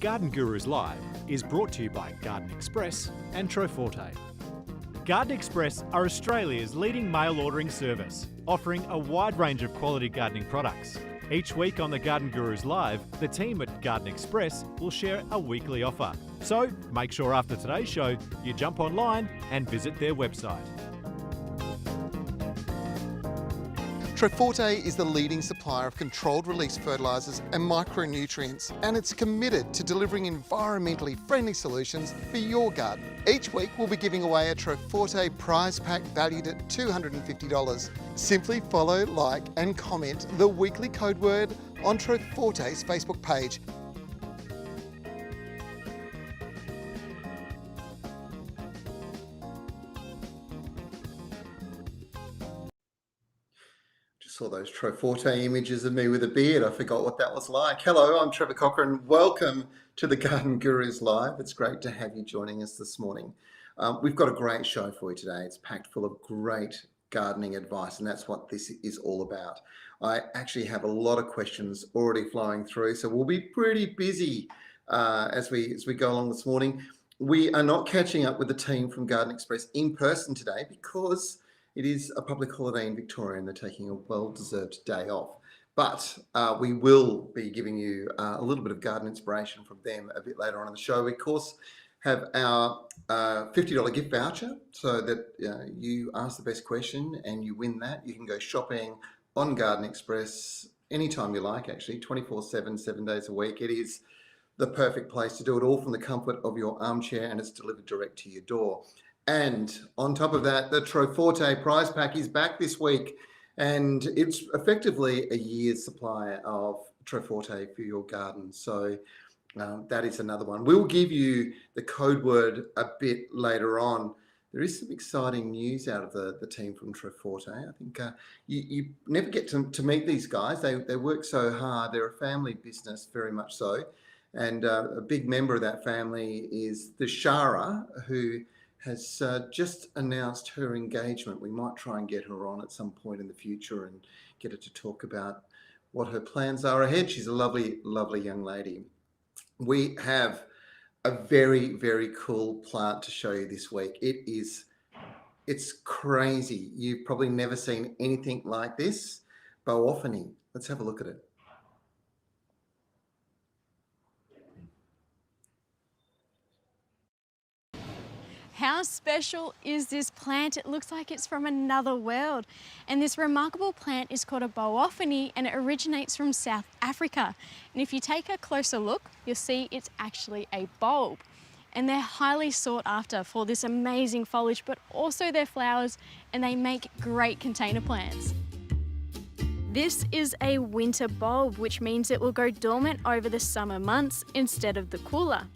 Garden Gurus Live is brought to you by Garden Express and Troforte. Garden Express are Australia's leading mail ordering service, offering a wide range of quality gardening products. Each week on the Garden Gurus Live, the team at Garden Express will share a weekly offer. So make sure after today's show, you jump online and visit their website. Troforte is the leading supplier of controlled release fertilisers and micronutrients, and it's committed to delivering environmentally friendly solutions for your garden. Each week we'll be giving away a Troforte prize pack valued at $250. Simply follow, like and comment the weekly code word on Troforte's Facebook page. Saw those Troforte images of me with a beard. I forgot what that was like. Hello, I'm Trevor Cochrane. Welcome to the Garden Gurus Live. It's great to have you joining us this morning. We've got a great show for you today. It's packed full of great gardening advice, and that's what this is all about. I actually have a lot of questions already flowing through, so we'll be pretty busy as we go along this morning. We are not catching up with the team from Garden Express in person today because it is a public holiday in Victoria and they're taking a well-deserved day off. But we will be giving you a little bit of garden inspiration from them a bit later on in the show. We, of course, have our $50 gift voucher so that you ask the best question and you win that. You can go shopping on Garden Express anytime you like, actually, 24/7, 7 days a week. It is the perfect place to do it all from the comfort of your armchair, and it's delivered direct to your door. And on top of that, the Troforte prize pack is back this week, and it's effectively a year's supply of Troforte for your garden. So that is another one. We'll give you the code word a bit later on. There is some exciting news out of the team from Troforte. I think you never get to meet these guys. They work so hard. They're a family business, very much so. And a big member of that family is the Shara, who has just announced her engagement. We might try and get her on at some point in the future and get her to talk about what her plans are ahead. She's a lovely, lovely young lady. We have a very, very cool plant to show you this week. It's crazy. You've probably never seen anything like this. Boophony. Let's have a look at it. How special is this plant? It looks like it's from another world. And this remarkable plant is called a boophony, and it originates from South Africa. And if you take a closer look, you'll see it's actually a bulb. And they're highly sought after for this amazing foliage, but also their flowers, and they make great container plants. This is a winter bulb, which means it will go dormant over the summer months instead of the cooler.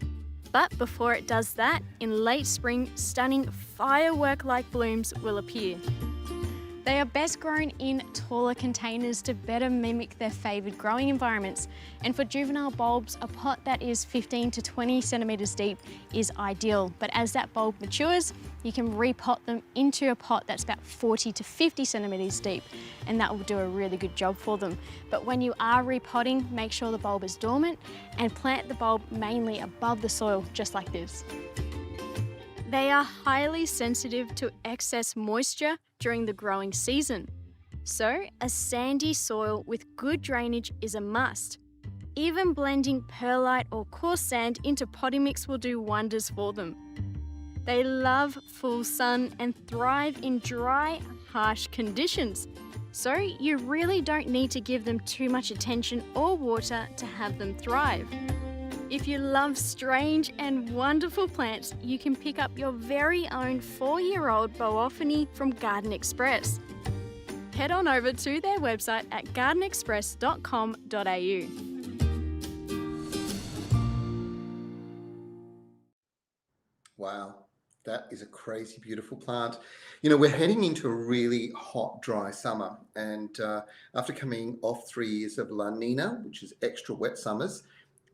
But before it does that, in late spring, stunning firework-like blooms will appear. They are best grown in taller containers to better mimic their favoured growing environments. And for juvenile bulbs, a pot that is 15 to 20 centimetres deep is ideal. But as that bulb matures, you can repot them into a pot that's about 40 to 50 centimetres deep, and that will do a really good job for them. But when you are repotting, make sure the bulb is dormant and plant the bulb mainly above the soil, just like this. They are highly sensitive to excess moisture during the growing season. So, a sandy soil with good drainage is a must. Even blending perlite or coarse sand into potting mix will do wonders for them. They love full sun and thrive in dry, harsh conditions. So, you really don't need to give them too much attention or water to have them thrive. If you love strange and wonderful plants, you can pick up your very own 4-year-old boophony from Garden Express. Head on over to their website at gardenexpress.com.au. Wow, that is a crazy beautiful plant. You know, we're heading into a really hot, dry summer, and after coming off 3 years of La Nina, which is extra wet summers,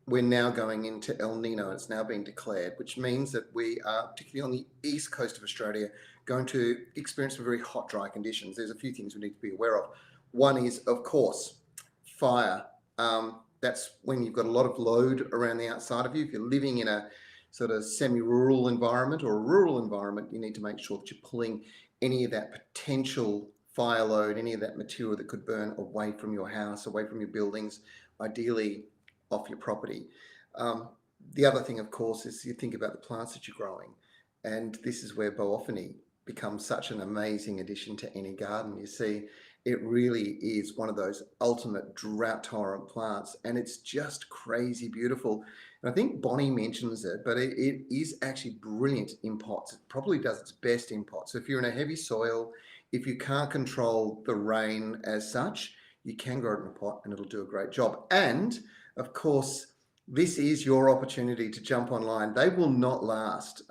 we're now going into El Nino. It's now being declared, which means that we are, particularly on the east coast of Australia, going to experience some very hot, dry conditions. There's a few things we need to be aware of. One is, of course, fire. That's when you've got a lot of load around the outside of you. If you're living in a sort of semi-rural environment or a rural environment, you need to make sure that you're pulling any of that potential fire load, any of that material that could burn away from your house, away from your buildings, ideally off your property. The other thing, of course, is you think about the plants that you're growing. And this is where Boophony becomes such an amazing addition to any garden. You see, it really is one of those ultimate drought tolerant plants, and it's just crazy beautiful. And I think Bonnie mentions it, but it is actually brilliant in pots. It probably does its best in pots. So if you're in a heavy soil, if you can't control the rain as such, you can grow it in a pot and it'll do a great job. And of course, this is your opportunity to jump online. They will not last.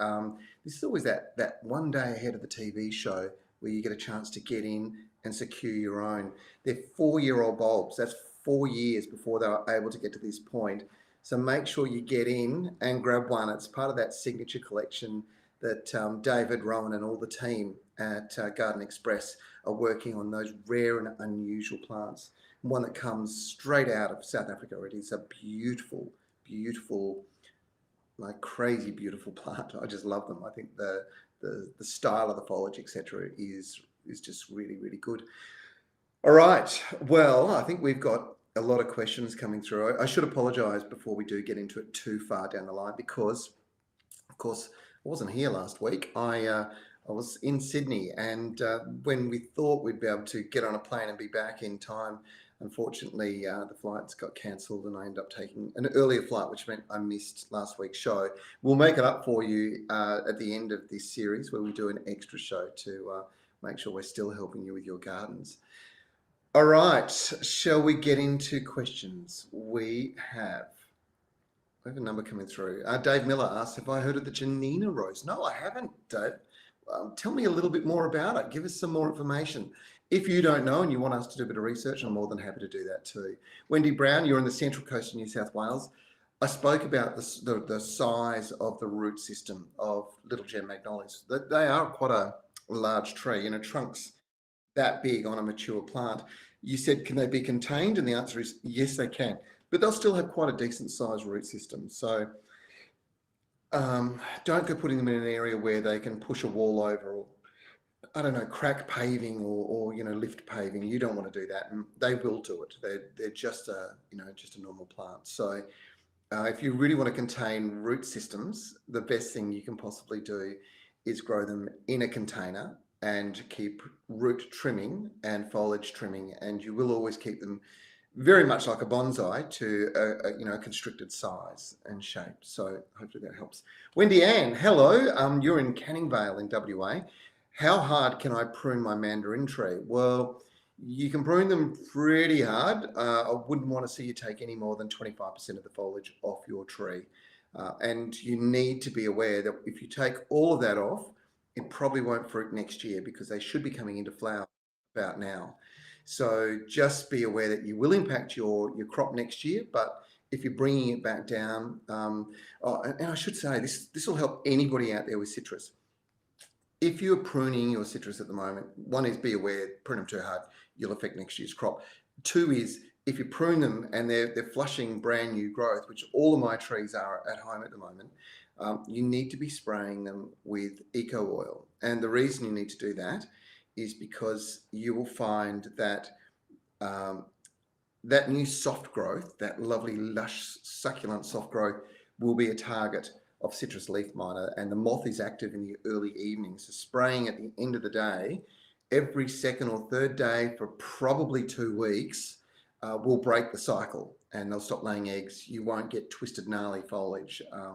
This is always that one day ahead of the TV show where you get a chance to get in and secure your own. They're 4-year-old bulbs. That's 4 years before they were able to get to this point. So make sure you get in and grab one. It's part of that signature collection that David, Rowan and all the team at Garden Express are working on, those rare and unusual plants. One that comes straight out of South Africa. It is a beautiful, beautiful, like crazy beautiful plant. I just love them. I think the style of the foliage, etc., is just really, really good. All right. Well, I think we've got a lot of questions coming through. I should apologise before we do get into it too far down the line because, of course, I wasn't here last week. I was in Sydney, and when we thought we'd be able to get on a plane and be back in time, unfortunately, the flights got cancelled and I ended up taking an earlier flight, which meant I missed last week's show. We'll make it up for you at the end of this series where we do an extra show to make sure we're still helping you with your gardens. All right, shall we get into questions? We have a number coming through. Dave Miller asks, have I heard of the Janina rose? No, I haven't, Dave. Tell me a little bit more about it. Give us some more information. If you don't know and you want us to do a bit of research, I'm more than happy to do that too. Wendy Brown, you're in the Central Coast of New South Wales. I spoke about the size of the root system of Little Gem magnolias. They are quite a large tree, trunks that big on a mature plant. You said, can they be contained? And the answer is yes, they can. But they'll still have quite a decent sized root system. So don't go putting them in an area where they can push a wall over or, I don't know, crack paving or lift paving. You don't want to do that, and they will do it. They're just a normal plant. So if you really want to contain root systems, the best thing you can possibly do is grow them in a container and keep root trimming and foliage trimming, and you will always keep them very much like a bonsai to a constricted size and shape. So hopefully that helps. Wendy Ann, hello. You're in Canning Vale in WA. How hard can I prune my mandarin tree? Well, you can prune them pretty hard. I wouldn't want to see you take any more than 25% of the foliage off your tree. And you need to be aware that if you take all of that off, it probably won't fruit next year because they should be coming into flower about now. So just be aware that you will impact your crop next year, but if you're bringing it back down, and I should say this will help anybody out there with citrus. If you're pruning your citrus at the moment, one is be aware, prune them too hard, you'll affect next year's crop. Two is if you prune them and they're flushing brand new growth, which all of my trees are at home at the moment, you need to be spraying them with eco oil. And the reason you need to do that is because you will find that that new soft growth, that lovely lush succulent soft growth, will be a target of citrus leaf miner, and the moth is active in the early evenings. So spraying at the end of the day, every second or third day for probably 2 weeks, will break the cycle and they'll stop laying eggs. You won't get twisted, gnarly foliage a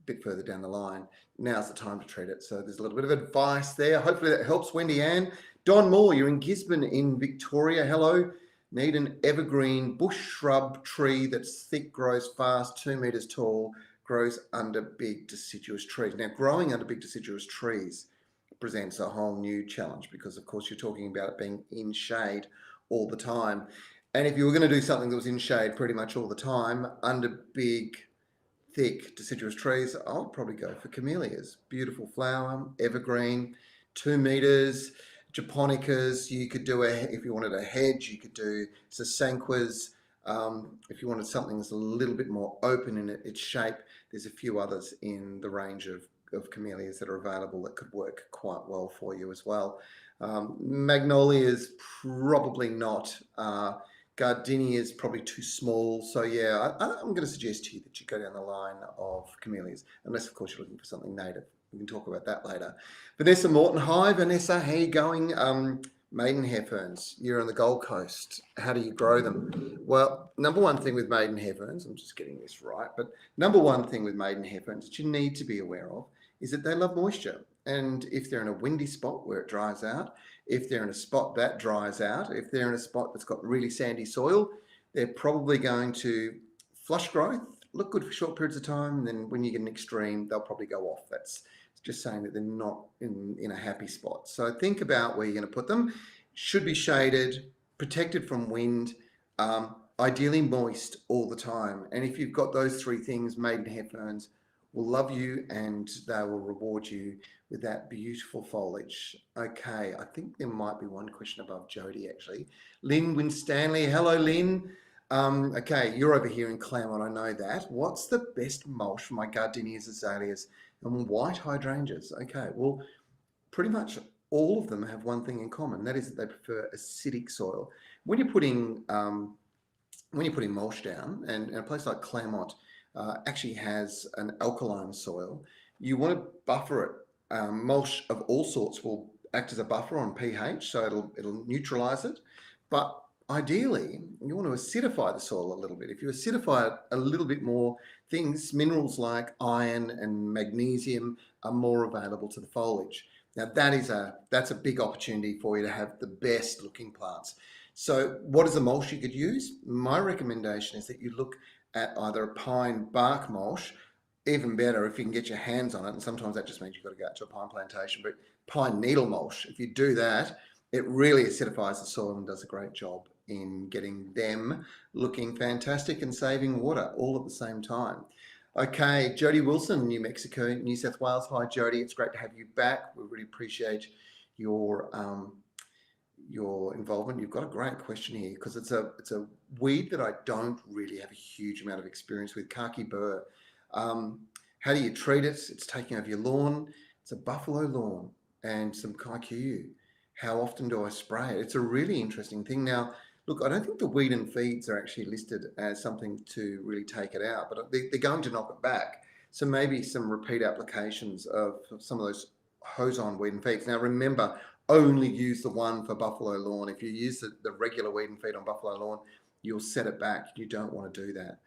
bit further down the line. Now's the time to treat it. So there's a little bit of advice there. Hopefully that helps, Wendy Ann. Don Moore, you're in Gisborne in Victoria. Hello. Need an evergreen bush shrub tree that's thick, grows fast, 2 meters tall, grows under big deciduous trees. Now, growing under big deciduous trees presents a whole new challenge because, of course, you're talking about it being in shade all the time. And if you were going to do something that was in shade pretty much all the time, under big, thick deciduous trees, I would probably go for camellias. Beautiful flower, evergreen, 2 meters, japonicas. You could do if you wanted a hedge, you could do sasanquas. If you wanted something that's a little bit more open in its shape, there's a few others in the range of camellias that are available that could work quite well for you as well. Magnolias, probably not. Gardenia is probably too small. So yeah, I'm going to suggest to you that you go down the line of camellias, unless of course you're looking for something native. We can talk about that later. Vanessa Morton, hi Vanessa, how you going? Maidenhair ferns, you're on the Gold Coast. How do you grow them? Well, number one thing with maidenhair ferns, I'm just getting this right, but number one thing with maidenhair ferns that you need to be aware of is that they love moisture. And if they're in a windy spot where it dries out, if they're in a spot that dries out, if they're in a spot that's got really sandy soil, they're probably going to flush growth, look good for short periods of time, and then when you get an extreme, they'll probably go off. That's just saying that they're not in a happy spot. So think about where you're going to put them. Should be shaded, protected from wind, ideally moist all the time. And if you've got those three things, maidenhair ferns will love you and they will reward you with that beautiful foliage. Okay, I think there might be one question above Jody actually. Lynn Winstanley, hello Lynn. Okay, you're over here in Claremont, I know that. What's the best mulch for my gardenias, azaleas, and white hydrangeas? Okay, well, pretty much all of them have one thing in common. That is that they prefer acidic soil. When you're putting mulch down, and a place like Claremont actually has an alkaline soil, you want to buffer it. Mulch of all sorts will act as a buffer on pH, so it'll neutralize it. But ideally, you want to acidify the soil a little bit. If you acidify it a little bit more, minerals like iron and magnesium are more available to the foliage. Now that's a big opportunity for you to have the best looking plants. So what is a mulch you could use? My recommendation is that you look at either a pine bark mulch, even better if you can get your hands on it, and sometimes that just means you've got to go out to a pine plantation, but pine needle mulch, if you do that, it really acidifies the soil and does a great job in getting them looking fantastic and saving water all at the same time. Okay, Jody Wilson, New Mexico, New South Wales. Hi, Jody. It's great to have you back. We really appreciate your involvement. You've got a great question here because it's a weed that I don't really have a huge amount of experience with. Khaki burr. How do you treat it? It's taking over your lawn. It's a buffalo lawn and some kikuyu. How often do I spray it? It's a really interesting thing. Now, look, I don't think the weed and feeds are actually listed as something to really take it out, but they're going to knock it back. So maybe some repeat applications of some of those hose-on weed and feeds. Now, remember, only use the one for buffalo lawn. If you use the regular weed and feed on buffalo lawn, you'll set it back. You don't want to do that.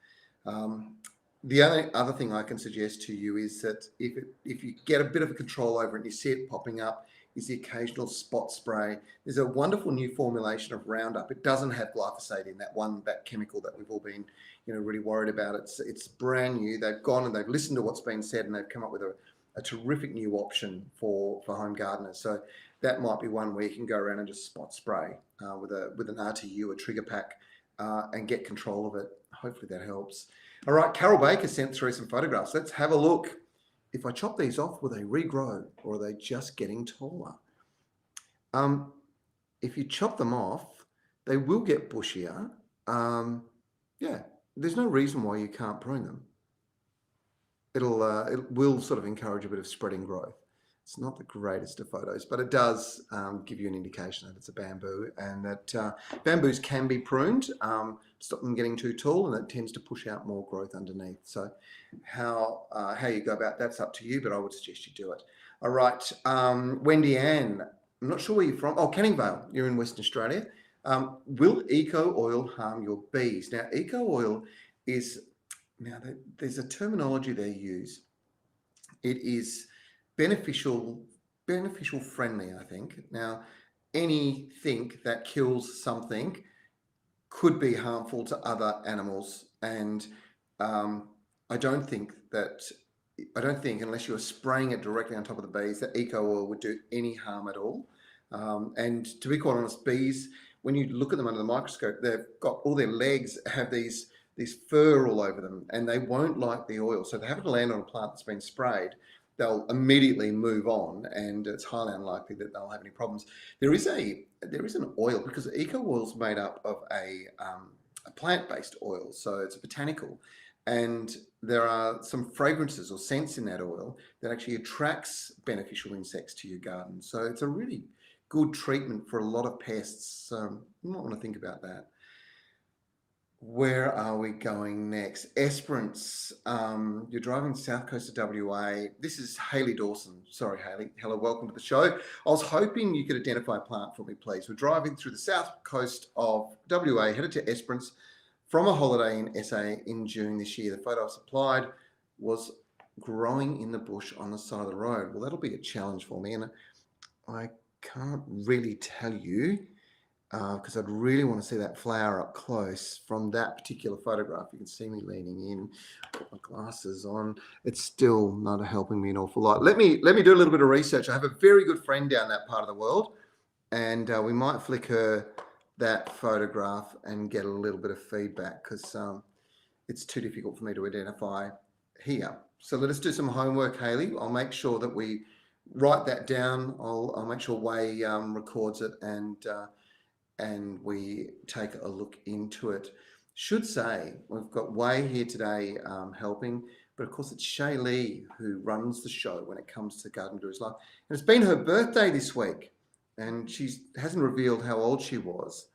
The only other thing I can suggest to you is that if you get a bit of a control over it and you see it popping up, is the occasional spot spray. There's a wonderful new formulation of Roundup. It doesn't have glyphosate in that chemical that we've all been, really worried about. It's brand new. They've gone and they've listened to what's been said and they've come up with a terrific new option for home gardeners. So that might be one where you can go around and just spot spray with an RTU, a trigger pack, and get control of it. Hopefully that helps. All right, Carol Baker sent through some photographs. Let's have a look. If I chop these off, will they regrow or are they just getting taller? If you chop them off, they will get bushier. Yeah, there's no reason why you can't prune them. It will sort of encourage a bit of spreading growth. It's not the greatest of photos, but it does give you an indication that it's a bamboo and that bamboos can be pruned, stop them getting too tall, and it tends to push out more growth underneath. So how you go about that's up to you, but I would suggest you do it. All right, Wendy Ann, I'm not sure where you're from. Oh, Canning Vale, you're in Western Australia. Will eco oil harm your bees? Now, eco oil is, there's a terminology they use. It is beneficial friendly, I think. Now, anything that kills something could be harmful to other animals, and I don't think unless you're spraying it directly on top of the bees that eco oil would do any harm at all. And to be quite honest, bees, when you look at them under the microscope, they've got all their legs have these fur all over them, and they won't like the oil. So if they happen to land on a plant that's been sprayed, they'll immediately move on, and it's highly unlikely that they'll have any problems. There is an oil, because eco oil is made up of a plant-based oil, so it's a botanical, and there are some fragrances or scents in that oil that actually attracts beneficial insects to your garden. So it's a really good treatment for a lot of pests. So you might want to think about that. Where are we going next? Esperance. You're driving south coast of WA. This is Hayley Dawson. Sorry, Hayley. Hello, welcome to the show. I was hoping you could identify a plant for me, please. We're driving through the south coast of WA, headed to Esperance from a holiday in SA in June this year. The photo I supplied was growing in the bush on the side of the road. Well, that'll be a challenge for me, and I can't really tell you because I'd really want to see that flower up close from that particular photograph. You can see me leaning in, put my glasses on. It's still not helping me an awful lot. Let me do a little bit of research. I have a very good friend down that part of the world, and we might flick her that photograph and get a little bit of feedback because it's too difficult for me to identify here. So let us do some homework, Hayley. I'll make sure that we write that down. I'll make sure Wei records it and we take a look into it. Should say we've got Wei here today helping, but of course it's Shay Lee who runs the show when it comes to Garden Gurus Live. And it's been her birthday this week, and she hasn't revealed how old she was.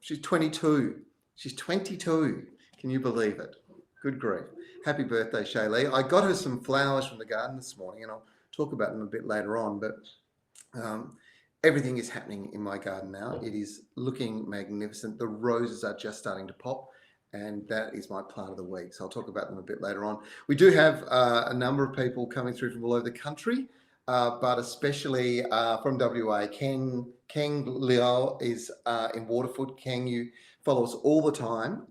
She's 22. She's 22. Can you believe it? Good grief. Happy birthday, Shay Lee. I got her some flowers from the garden this morning, and I'll talk about them a bit later on, but everything is happening in my garden now. It is looking magnificent. The roses are just starting to pop, and that is my plant of the week. So I'll talk about them a bit later on. We do have a number of people coming through from all over the country, but especially from WA. Keng Liao is in Waterford. Keng, you follow us all the time.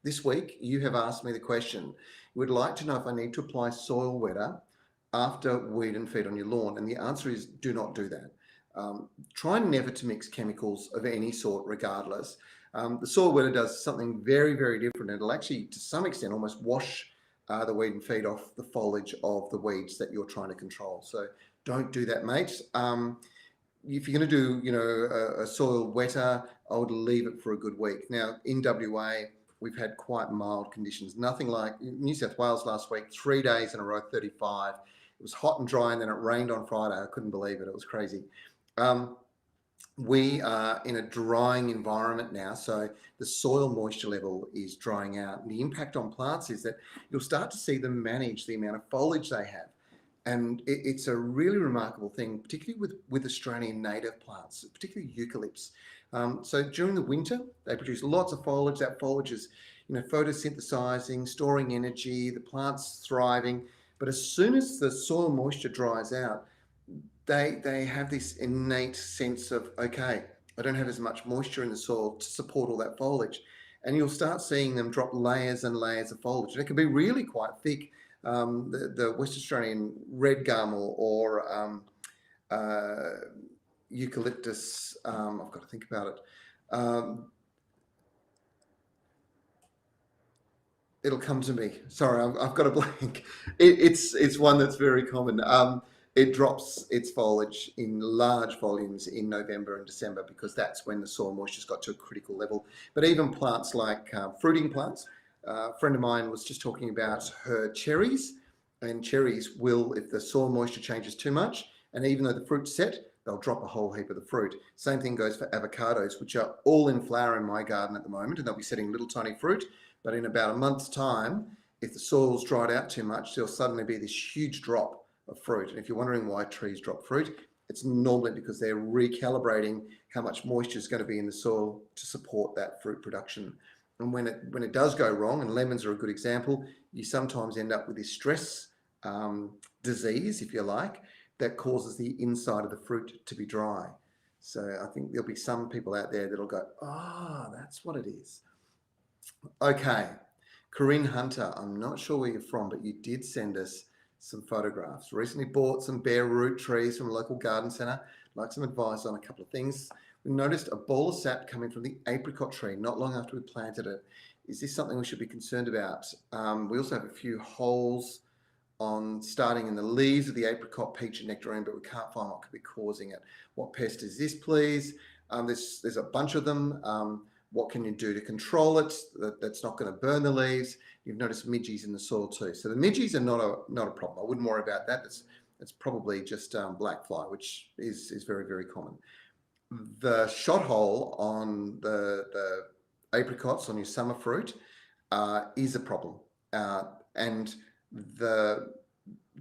This week, you have asked me the question. You would like to know if I need to apply soil wetter after weed and feed on your lawn, and the answer is do not do that. Try never to mix chemicals of any sort regardless. The soil wetter does something very, very different. It'll actually, to some extent, almost wash the weed and feed off the foliage of the weeds that you're trying to control. So don't do that, mates. If you're going to do, a soil wetter, I would leave it for a good week. Now, in WA, we've had quite mild conditions. Nothing like New South Wales last week, 3 days in a row, 35. It was hot and dry, and then it rained on Friday. I couldn't believe it. It was crazy. We are in a drying environment now, so the soil moisture level is drying out. And the impact on plants is that you'll start to see them manage the amount of foliage they have. And it's a really remarkable thing, particularly with Australian native plants, particularly eucalypts. So during the winter, they produce lots of foliage. That foliage is, photosynthesizing, storing energy, the plant's thriving. But as soon as the soil moisture dries out, they have this innate sense of, okay, I don't have as much moisture in the soil to support all that foliage. And you'll start seeing them drop layers and layers of foliage. And it can be really quite thick. The West Australian red gum or eucalyptus, I've got to think about it. It'll come to me. Sorry, I've got a blank. It's one that's very common. It drops its foliage in large volumes in November and December because that's when the soil moisture's got to a critical level. But even plants like fruiting plants, a friend of mine was just talking about her cherries, and cherries will, if the soil moisture changes too much, and even though the fruit's set, they'll drop a whole heap of the fruit. Same thing goes for avocados, which are all in flower in my garden at the moment, and they'll be setting little tiny fruit. But in about a month's time, if the soil's dried out too much, there'll suddenly be this huge drop of fruit. And if you're wondering why trees drop fruit, it's normally because they're recalibrating how much moisture is going to be in the soil to support that fruit production. And when it does go wrong, and lemons are a good example, you sometimes end up with this stress disease, if you like, that causes the inside of the fruit to be dry. So I think there'll be some people out there that'll go, that's what it is. Okay, Corinne Hunter, I'm not sure where you're from, but you did send us some photographs. Recently bought some bare root trees from a local garden centre. I'd like some advice on a couple of things. We noticed a ball of sap coming from the apricot tree not long after we planted it. Is this something we should be concerned about? We also have a few holes starting in the leaves of the apricot, peach and nectarine, but we can't find what could be causing it. What pest is this, please? There's a bunch of them. What can you do to control it? That's not going to burn the leaves. You've noticed midges in the soil too. So the midges are not a problem. I wouldn't worry about that. It's probably just black fly, which is very, very common. The shot hole on the apricots on your summer fruit is a problem, and the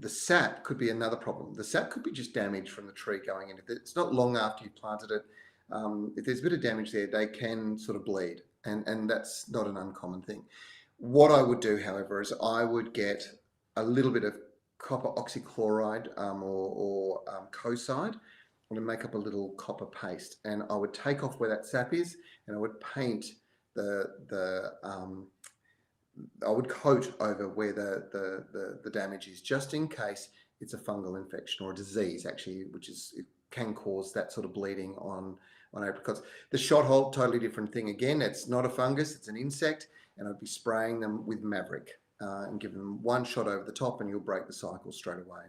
sap could be another problem. The sap could be just damage from the tree going in. If it's not long after you planted it, if there's a bit of damage there, they can sort of bleed, and that's not an uncommon thing. What I would do, however, is I would get a little bit of copper oxychloride or coside, and make up a little copper paste, and I would take off where that sap is, and I would paint I would coat over where the damage is, just in case it's a fungal infection or a disease, actually, it can cause that sort of bleeding on apricots. The shot hole, totally different thing. Again, it's not a fungus, it's an insect, and I'd be spraying them with Maverick and give them one shot over the top, and you'll break the cycle straight away.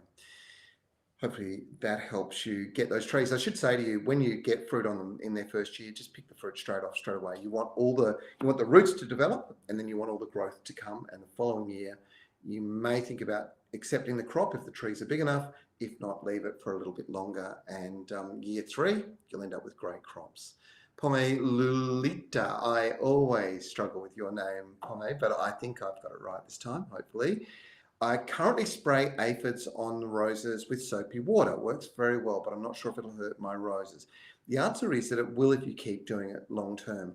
Hopefully that helps you get those trees. I should say to you, when you get fruit on them in their first year, just pick the fruit straight away. You want the roots to develop, and then you want all the growth to come. And the following year, you may think about accepting the crop if the trees are big enough. If not, leave it for a little bit longer. And year 3, you'll end up with great crops. Pome Lulita, I always struggle with your name, Pome, but I think I've got it right this time, hopefully. I currently spray aphids on the roses with soapy water. It works very well, but I'm not sure if it'll hurt my roses. The answer is that it will if you keep doing it long term.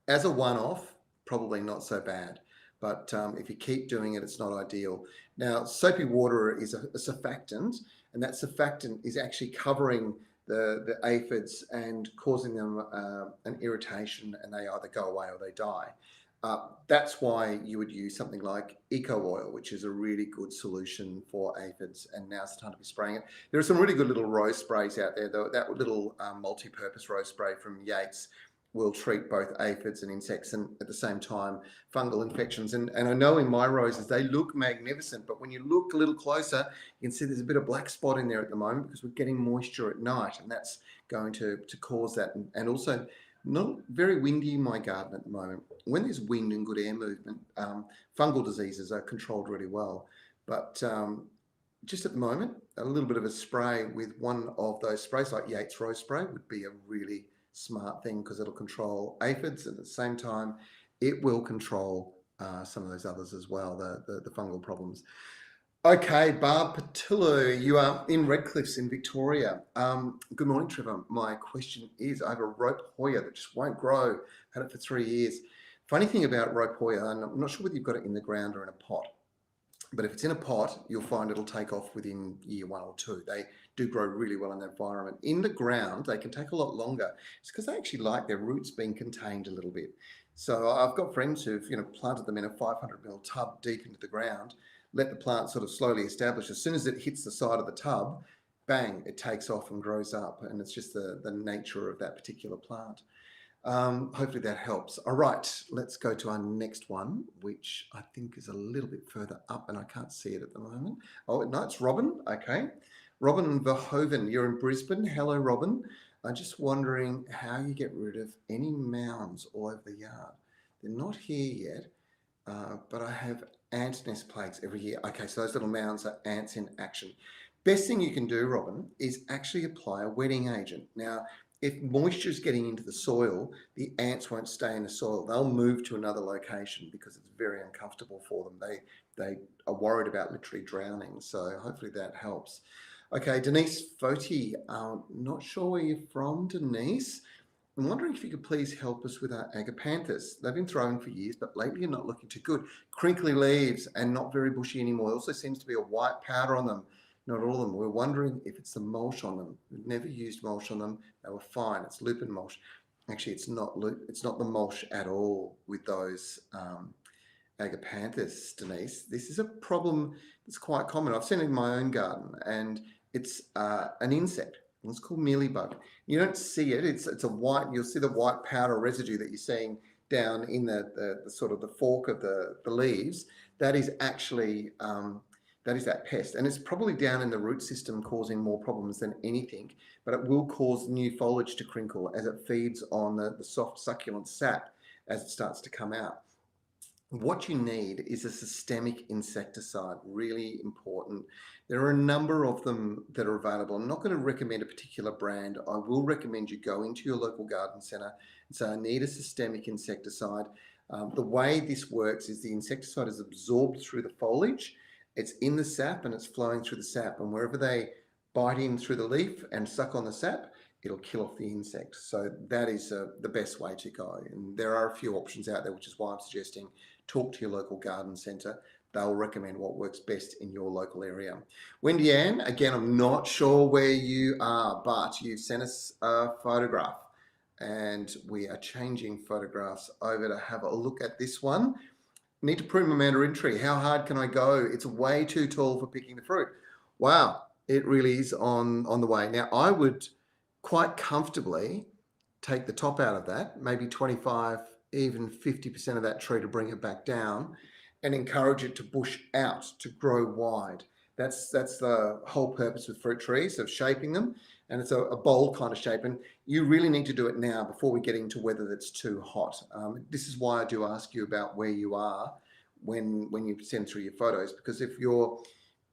As a one-off, probably not so bad, but if you keep doing it, it's not ideal. Now, soapy water is a surfactant, and that surfactant is actually covering the aphids and causing them an irritation, and they either go away or they die. That's why you would use something like eco oil, which is a really good solution for aphids, and now's the time to be spraying it. There are some really good little rose sprays out there. That little multi-purpose rose spray from Yates will treat both aphids and insects, and at the same time fungal infections. And I know in my roses they look magnificent, but when you look a little closer, you can see there's a bit of black spot in there at the moment because we're getting moisture at night, and that's going to cause that. And also, not very windy in my garden at the moment. When there's wind and good air movement, fungal diseases are controlled really well. But just at the moment, a little bit of a spray with one of those sprays, like Yates Rose Spray, would be a really smart thing because it'll control aphids, and at the same time, it will control some of those others as well, the fungal problems. Okay, Barb Patillo, you are in Redcliffs in Victoria. Good morning, Trevor. My question is, I have a rope Hoya that just won't grow. Had it for 3 years. Funny thing about rope Hoya, and I'm not sure whether you've got it in the ground or in a pot, but if it's in a pot, you'll find it'll take off within year 1 or 2. They do grow really well in the environment. In the ground, they can take a lot longer. It's because they actually like their roots being contained a little bit. So I've got friends who've planted them in a 500ml tub deep into the ground, let the plant sort of slowly establish. As soon as it hits the side of the tub, bang, it takes off and grows up. And it's just the nature of that particular plant. Hopefully that helps. All right, let's go to our next one, which I think is a little bit further up and I can't see it at the moment. Oh, no, it's Robin. Okay. Robin Verhoeven, you're in Brisbane. Hello, Robin. I'm just wondering how you get rid of any mounds all over the yard. They're not here yet, but I have ant nest plagues every year. Okay, so those little mounds are ants in action. Best thing you can do, Robin, is actually apply a wetting agent. Now, if moisture is getting into the soil, the ants won't stay in the soil. They'll move to another location because it's very uncomfortable for them. They are worried about literally drowning. So hopefully that helps. Okay, Denise Foti, not sure where you're from, Denise. I'm wondering if you could please help us with our agapanthus. They've been throwing for years, but lately are not looking too good. Crinkly leaves and not very bushy anymore. There also seems to be a white powder on them. Not all of them. We're wondering if it's the mulch on them. We've never used mulch on them. They were fine. It's lupin mulch. Actually, it's not the mulch at all with those agapanthus, Denise. This is a problem that's quite common. I've seen it in my own garden, and it's an insect. It's called mealybug. You don't see it. It's a white. You'll see the white powder residue that you're seeing down in the sort of the fork of the leaves. That is actually that is that pest. And it's probably down in the root system causing more problems than anything, but it will cause new foliage to crinkle as it feeds on the soft succulent sap as it starts to come out. What you need is a systemic insecticide, really important. There are a number of them that are available. I'm not going to recommend a particular brand. I will recommend you go into your local garden centre and say, I need a systemic insecticide. The way this works is the insecticide is absorbed through the foliage, it's in the sap and it's flowing through the sap, and wherever they bite in through the leaf and suck on the sap, it'll kill off the insect. So that is the best way to go. And there are a few options out there, which is why I'm suggesting talk to your local garden centre. They'll recommend what works best in your local area. Wendy Ann, again, I'm not sure where you are, but you've sent us a photograph and we are changing photographs over to have a look at this one. Need to prune my mandarin tree. How hard can I go? It's way too tall for picking the fruit. Wow, it really is on the way. Now, I would quite comfortably take the top out of that, maybe 25, even 50% of that tree to bring it back down and encourage it to bush out, to grow wide. That's the whole purpose with fruit trees, of shaping them. And it's a bowl kind of shape. And you really need to do it now before we get into weather that's too hot. This is why I do ask you about where you are when you send through your photos, because if you're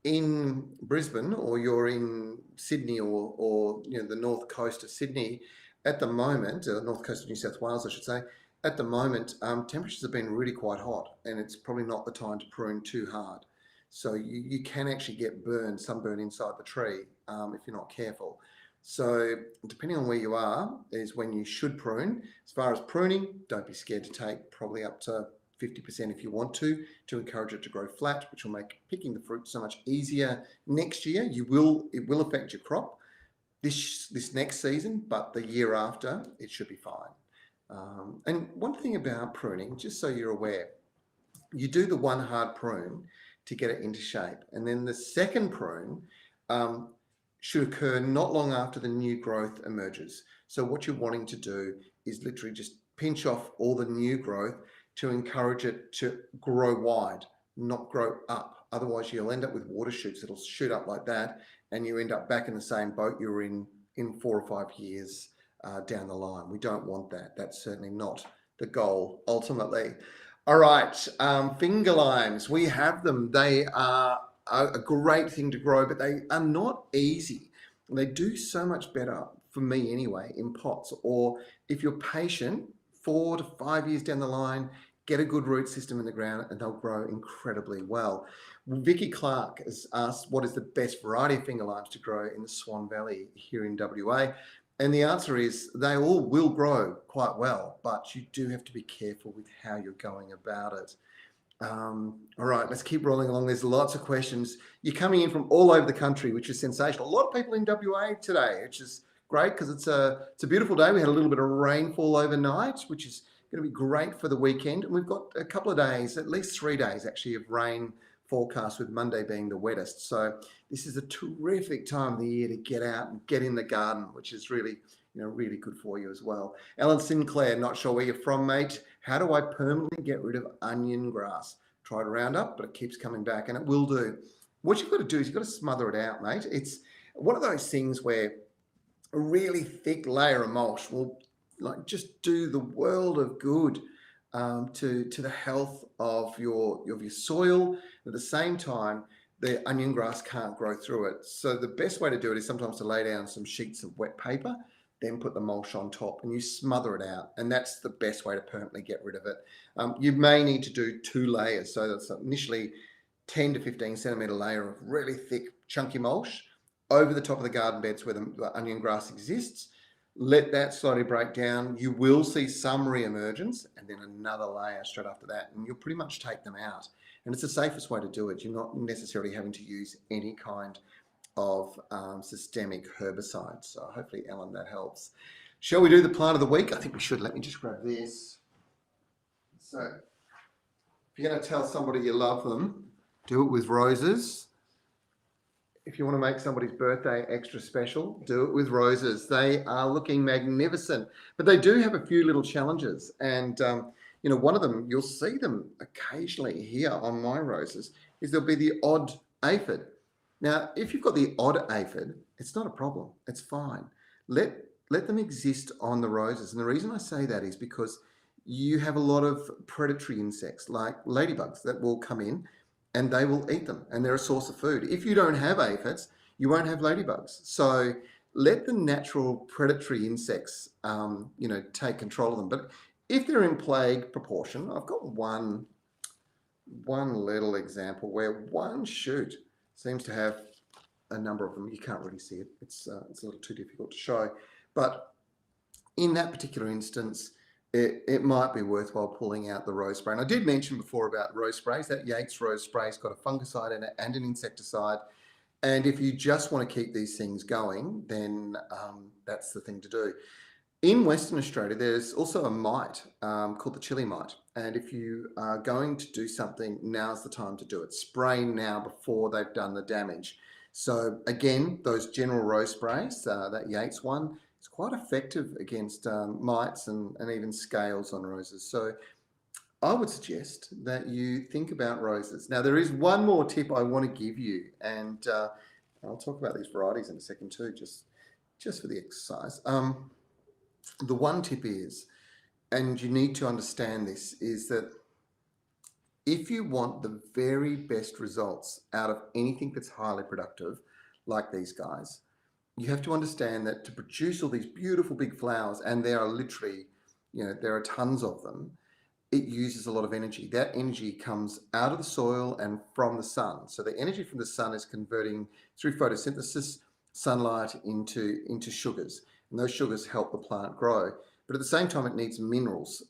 in Brisbane or you're in Sydney or the north coast of Sydney at the moment, north coast of New South Wales, I should say, at the moment, temperatures have been really quite hot and it's probably not the time to prune too hard. So you can actually get sunburn inside the tree if you're not careful. So depending on where you are is when you should prune. As far as pruning, don't be scared to take probably up to 50% if you want to encourage it to grow flat, which will make picking the fruit so much easier next year. It will affect your crop this next season, but the year after, it should be fine. And one thing about pruning, just so you're aware, you do the one hard prune to get it into shape. And then the second prune should occur not long after the new growth emerges. So what you're wanting to do is literally just pinch off all the new growth to encourage it to grow wide, not grow up. Otherwise you'll end up with water shoots that'll shoot up like that and you end up back in the same boat you were in 4 or 5 years down the line. We don't want that. That's certainly not the goal ultimately. All right, finger limes, we have them. They are a great thing to grow, but they are not easy. They do so much better, for me anyway, in pots, or if you're patient, 4 to 5 years down the line, get a good root system in the ground and they'll grow incredibly well. Vicky Clark has asked what is the best variety of finger limes to grow in the Swan Valley here in WA. And the answer is they all will grow quite well, but you do have to be careful with how you're going about it. All right, let's keep rolling along. There's lots of questions. You're coming in from all over the country, which is sensational. A lot of people in WA today, which is great because it's a beautiful day. We had a little bit of rainfall overnight, which is going to be great for the weekend. And we've got a couple of days, at least 3 days actually, of rain forecast, with Monday being the wettest. So this is a terrific time of the year to get out and get in the garden, which is really, really good for you as well. Alan Sinclair, not sure where you're from, mate. How do I permanently get rid of onion grass? Tried Roundup, but it keeps coming back, and it will do. What you've got to do is you've got to smother it out, mate. It's one of those things where a really thick layer of mulch will just do the world of good to the health of your soil. At the same time, the onion grass can't grow through it. So the best way to do it is sometimes to lay down some sheets of wet paper, then put the mulch on top and you smother it out. And that's the best way to permanently get rid of it. You may need to do 2 layers. So that's initially 10 to 15 centimetre layer of really thick, chunky mulch over the top of the garden beds where the onion grass exists. Let that slowly break down. You will see some re-emergence and then another layer straight after that, and you'll pretty much take them out. And it's the safest way to do it. You're not necessarily having to use any kind of systemic herbicide. So hopefully, Ellen, that helps. Shall we do the plant of the week? I think we should. Let me just grab this. So if you're going to tell somebody you love them, do it with roses. If you want to make somebody's birthday extra special, do it with roses. They are looking magnificent, but they do have a few little challenges. And, one of them, you'll see them occasionally here on my roses, is there'll be the odd aphid. Now, if you've got the odd aphid, it's not a problem. It's fine. Let them exist on the roses. And the reason I say that is because you have a lot of predatory insects like ladybugs that will come in and they will eat them, and they're a source of food. If you don't have aphids, you won't have ladybugs. So let the natural predatory insects, take control of them. But if they're in plague proportion, I've got one little example where one shoot seems to have a number of them. You can't really see it. It's a little too difficult to show. But in that particular instance, it might be worthwhile pulling out the rose spray. And I did mention before about rose sprays. That Yates rose spray's got a fungicide in it and an insecticide. And if you just want to keep these things going, then that's the thing to do. In Western Australia, there's also a mite called the chili mite. And if you are going to do something, now's the time to do it. Spray now before they've done the damage. So again, those general rose sprays, that Yates one, is quite effective against mites and even scales on roses. So I would suggest that you think about roses. Now, there is one more tip I want to give you, and I'll talk about these varieties in a second too, just for the exercise. The one tip is, and you need to understand this, is that if you want the very best results out of anything that's highly productive, like these guys, you have to understand that to produce all these beautiful big flowers, and there are literally, there are tons of them, it uses a lot of energy. That energy comes out of the soil and from the sun. So the energy from the sun is converting through photosynthesis, sunlight into sugars. And those sugars help the plant grow. But at the same time, it needs minerals.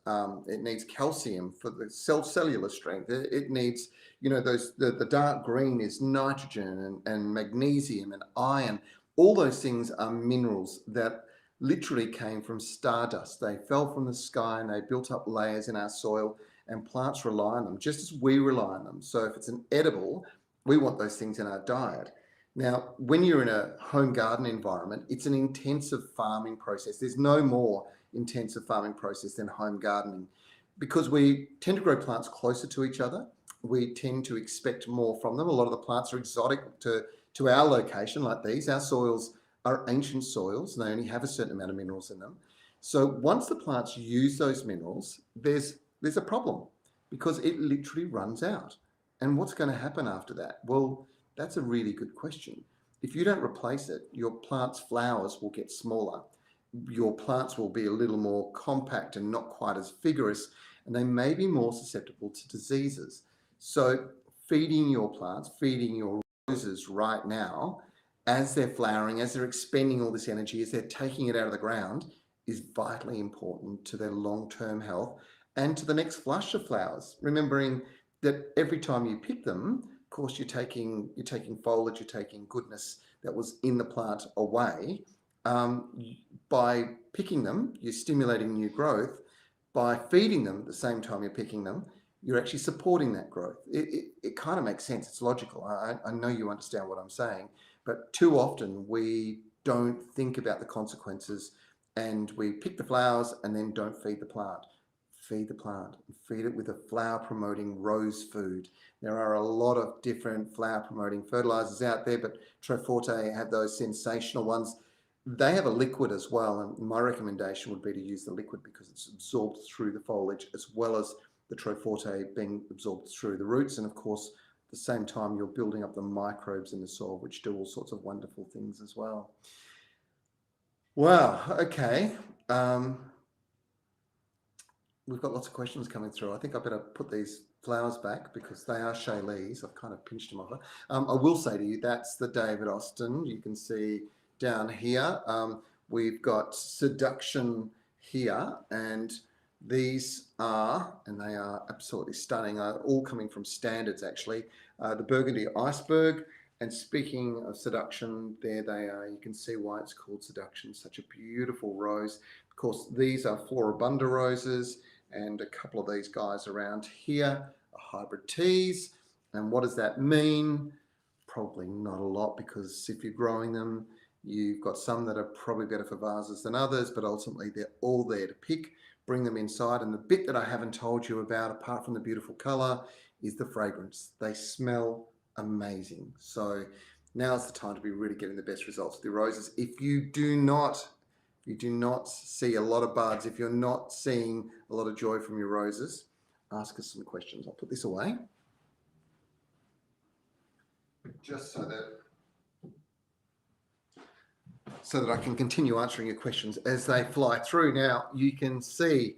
It needs calcium for the cellular strength. It needs, the dark green is nitrogen and magnesium and iron. All those things are minerals that literally came from stardust. They fell from the sky and they built up layers in our soil, and plants rely on them just as we rely on them. So if it's an edible, we want those things in our diet. Now, when you're in a home garden environment, it's an intensive farming process. There's no more intensive farming process than home gardening, because we tend to grow plants closer to each other. We tend to expect more from them. A lot of the plants are exotic to our location, like these. Our soils are ancient soils, and they only have a certain amount of minerals in them. So once the plants use those minerals, there's a problem, because it literally runs out. And what's going to happen after that? Well, that's a really good question. If you don't replace it, your plant's flowers will get smaller. Your plants will be a little more compact and not quite as vigorous, and they may be more susceptible to diseases. So feeding your plants, feeding your roses right now, as they're flowering, as they're expending all this energy, as they're taking it out of the ground, is vitally important to their long-term health and to the next flush of flowers. Remembering that every time you pick them, of course, you're taking foliage, you're taking goodness that was in the plant away. By picking them, you're stimulating new growth. By feeding them at the same time you're picking them, you're actually supporting that growth. It kind of makes sense. It's logical. I know you understand what I'm saying, but too often we don't think about the consequences, and we pick the flowers and then don't feed the plant. Feed the plant. Feed it with a flower-promoting rose food. There are a lot of different flower-promoting fertilizers out there, but Troforte have those sensational ones. They have a liquid as well, and my recommendation would be to use the liquid because it's absorbed through the foliage, as well as the Troforte being absorbed through the roots. And of course, at the same time, you're building up the microbes in the soil, which do all sorts of wonderful things as well. Wow, okay. We've got lots of questions coming through. I think I better put these flowers back because they are Shaylees. I've kind of pinched them over. I will say to you, that's the David Austin. You can see down here, we've got Seduction here, and these are, and they are absolutely stunning, all coming from Standards actually, the Burgundy Iceberg. And speaking of Seduction, there they are. You can see why it's called Seduction, such a beautiful rose. Of course, these are Floribunda roses, and a couple of these guys around here are hybrid teas. And what does that mean? Probably not a lot, because if you're growing them, you've got some that are probably better for vases than others, but ultimately they're all there to pick. Bring them inside, and the bit that I haven't told you about, apart from the beautiful color, is the fragrance. They smell amazing. So now's the time to be really getting the best results with your roses. If you do not see a lot of buds, if you're not seeing a lot of joy from your roses, ask us some questions. I'll put this away just so that I can continue answering your questions as they fly through. Now you can see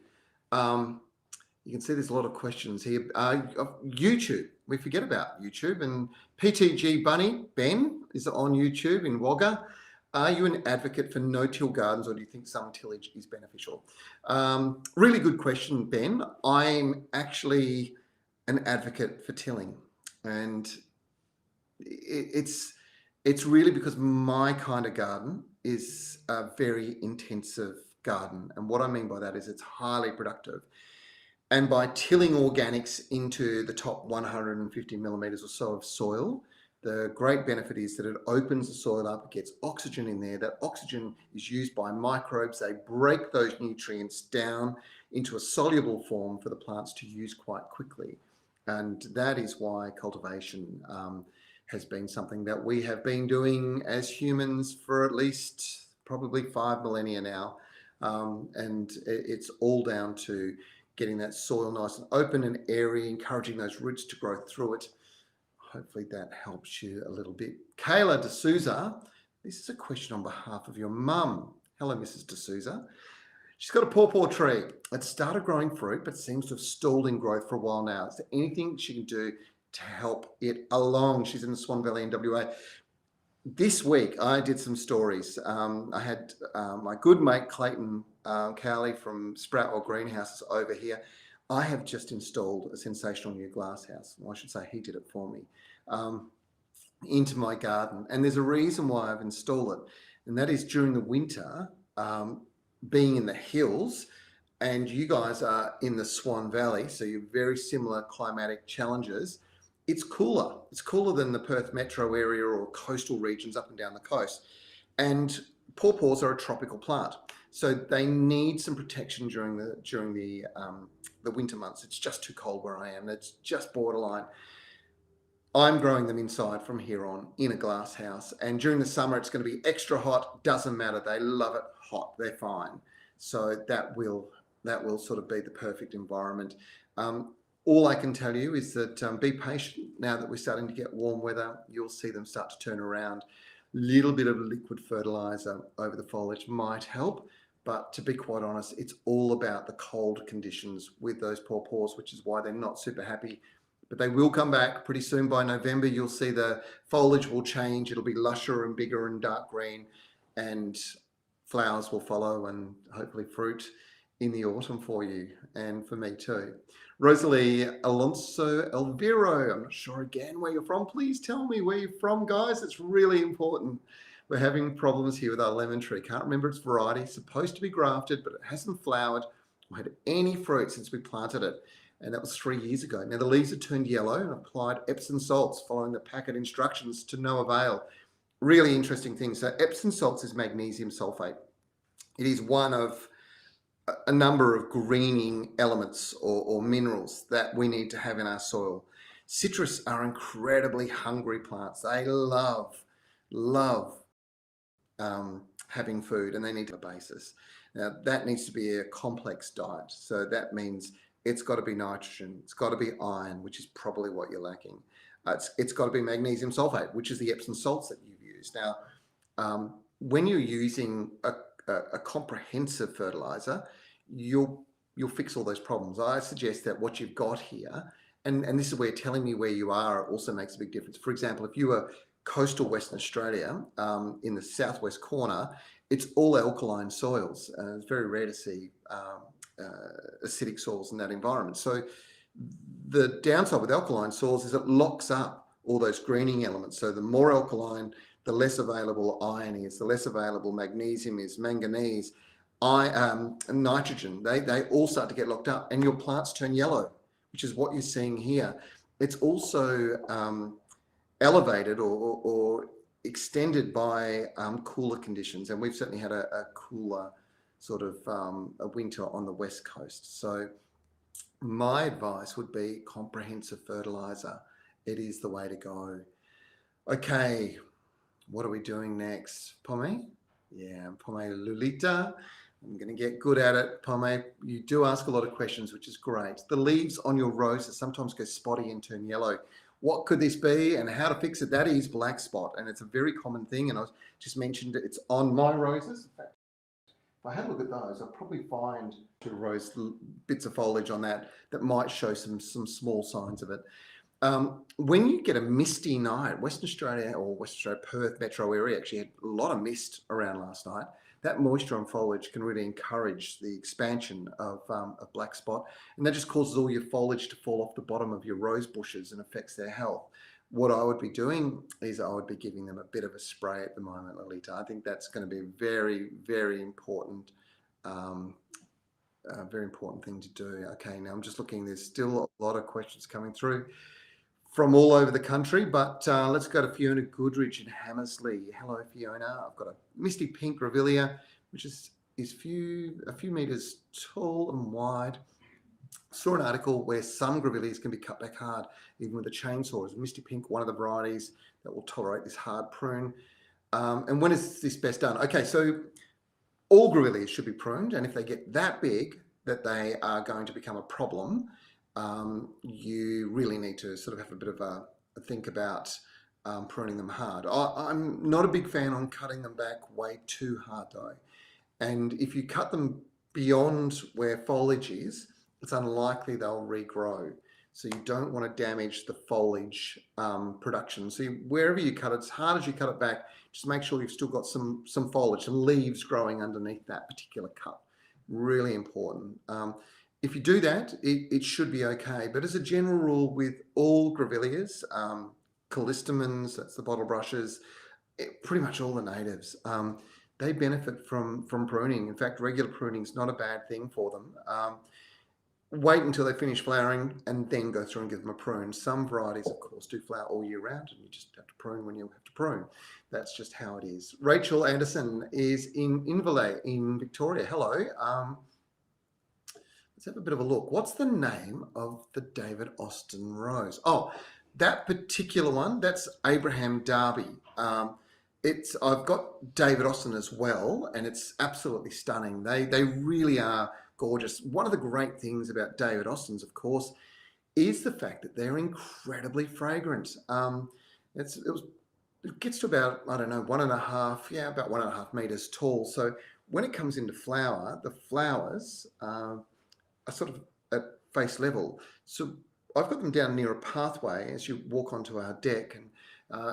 there's a lot of questions here. YouTube, we forget about YouTube, and PTG Bunny Ben is on YouTube in Wagga. Are you an advocate for no-till gardens, or do you think some tillage is beneficial? Really good question, Ben. I'm actually an advocate for tilling, and it's really because my kind of garden is a very intensive garden, and what I mean by that is it's highly productive. And by tilling organics into the top 150 millimeters or so of soil, the great benefit is that it opens the soil up, it gets oxygen in there. That oxygen is used by microbes. They break those nutrients down into a soluble form for the plants to use quite quickly. And that is why cultivation has been something that we have been doing as humans for at least probably 5 millennia now. And it's all down to getting that soil nice and open and airy, encouraging those roots to grow through it. Hopefully that helps you a little bit. Kayla D'Souza, this is a question on behalf of your mum. Hello, Mrs. D'Souza. She's got a pawpaw tree. It started growing fruit, but seems to have stalled in growth for a while now. Is there anything she can do to help it along? She's in the Swan Valley in WA. This week, I did some stories. I had my good mate, Clayton Cowley from Sproutwell Greenhouses over here. I have just installed a sensational new glass house. Well, I should say he did it for me, into my garden. And there's a reason why I've installed it. And that is during the winter, being in the hills, and you guys are in the Swan Valley, so you're very similar climatic challenges. It's cooler. It's cooler than the Perth metro area or coastal regions up and down the coast. And pawpaws are a tropical plant, so they need some protection during the winter months. It's just too cold where I am. It's just borderline. I'm growing them inside from here on in a glass house, and during the summer it's going to be extra hot. Doesn't matter. They love it hot. They're fine. So that will sort of be the perfect environment. All I can tell you is that be patient. Now that we're starting to get warm weather, you'll see them start to turn around. Little bit of liquid fertilizer over the foliage might help, but to be quite honest, it's all about the cold conditions with those pawpaws, which is why they're not super happy. But they will come back pretty soon. By November, you'll see the foliage will change. It'll be lusher and bigger and dark green, and flowers will follow, and hopefully fruit in the autumn for you and for me too. Rosalie Alonso Elviro, I'm not sure again where you're from. Please tell me where you're from, guys. It's really important. We're having problems here with our lemon tree. Can't remember its variety. It's supposed to be grafted, but it hasn't flowered or had any fruit since we planted it. And that was 3 years ago. Now the leaves have turned yellow, and applied Epsom salts following the packet instructions to no avail. Really interesting thing. So Epsom salts is magnesium sulfate. It is one of a number of greening elements or minerals that we need to have in our soil. Citrus are incredibly hungry plants. They love having food, and they need a basis. Now that needs to be a complex diet. So that means it's got to be nitrogen, it's got to be iron, which is probably what you're lacking. It's got to be magnesium sulfate, which is the Epsom salts that you've used. Now, when you're using a comprehensive fertilizer, you'll fix all those problems. I suggest that what you've got here, and this is where telling me where you are also makes a big difference. For example, if you were coastal Western Australia, in the southwest corner, it's all alkaline soils. It's very rare to see acidic soils in that environment. So the downside with alkaline soils is it locks up all those greening elements. So the more alkaline, the less available iron is, the less available magnesium is, manganese, nitrogen. They all start to get locked up, and your plants turn yellow, which is what you're seeing here. It's also elevated or extended by cooler conditions, and we've certainly had a cooler sort of a winter on the west coast. So my advice would be comprehensive fertilizer It is the way to go. Okay, what are we doing next? Pome? Yeah, Pome Lulita. I'm going to get good at it, Pome. You do ask a lot of questions, which is great. The leaves on your roses sometimes go spotty and turn yellow. What could this be and how to fix it? That is black spot, and it's a very common thing. And I just mentioned it's on my roses. In fact, if I had a look at those, I'd probably find 2 rose bits of foliage on that might show some small signs of it. When you get a misty night, Western Australia Perth metro area actually had a lot of mist around last night. That moisture on foliage can really encourage the expansion of black spot, and that just causes all your foliage to fall off the bottom of your rose bushes and affects their health. What I would be doing is I would be giving them a bit of a spray at the moment, Lolita. I think that's going to be a very, very important thing to do. Okay, now I'm just looking, there's still a lot of questions coming through from all over the country, but let's go to Fiona Goodrich in Hammersley. Hello, Fiona. I've got a misty pink grevillea, which is a few meters tall and wide. Saw an article where some grevilleas can be cut back hard, even with a chainsaw. Is misty pink one of the varieties that will tolerate this hard prune? And when is this best done? Okay, so all grevilleas should be pruned, and if they get that big that they are going to become a problem, you really need to sort of have a bit of a think about pruning them hard. I'm not a big fan on cutting them back way too hard though. And if you cut them beyond where foliage is, it's unlikely they'll regrow. So you don't want to damage the foliage production. So wherever you cut it, as hard as you cut it back, just make sure you've still got some foliage, some leaves growing underneath that particular cut. Really important. If you do that, it should be okay. But as a general rule, with all grevilleas, callistemons, that's the bottle brushes, pretty much all the natives, they benefit from pruning. In fact, regular pruning is not a bad thing for them. Wait until they finish flowering and then go through and give them a prune. Some varieties, of course, do flower all year round, and you just have to prune when you have to prune. That's just how it is. Rachel Anderson is in Inverleigh in Victoria. Hello. Let's have a bit of a look. What's the name of the David Austin rose? Oh, that particular one, that's Abraham Darby. I've got David Austin as well, and it's absolutely stunning. They really are gorgeous. One of the great things about David Austins, of course, is the fact that they're incredibly fragrant. It gets to about, I don't know, about 1.5 meters tall. So when it comes into flower, the flowers are sort of at face level. So I've got them down near a pathway as you walk onto our deck, and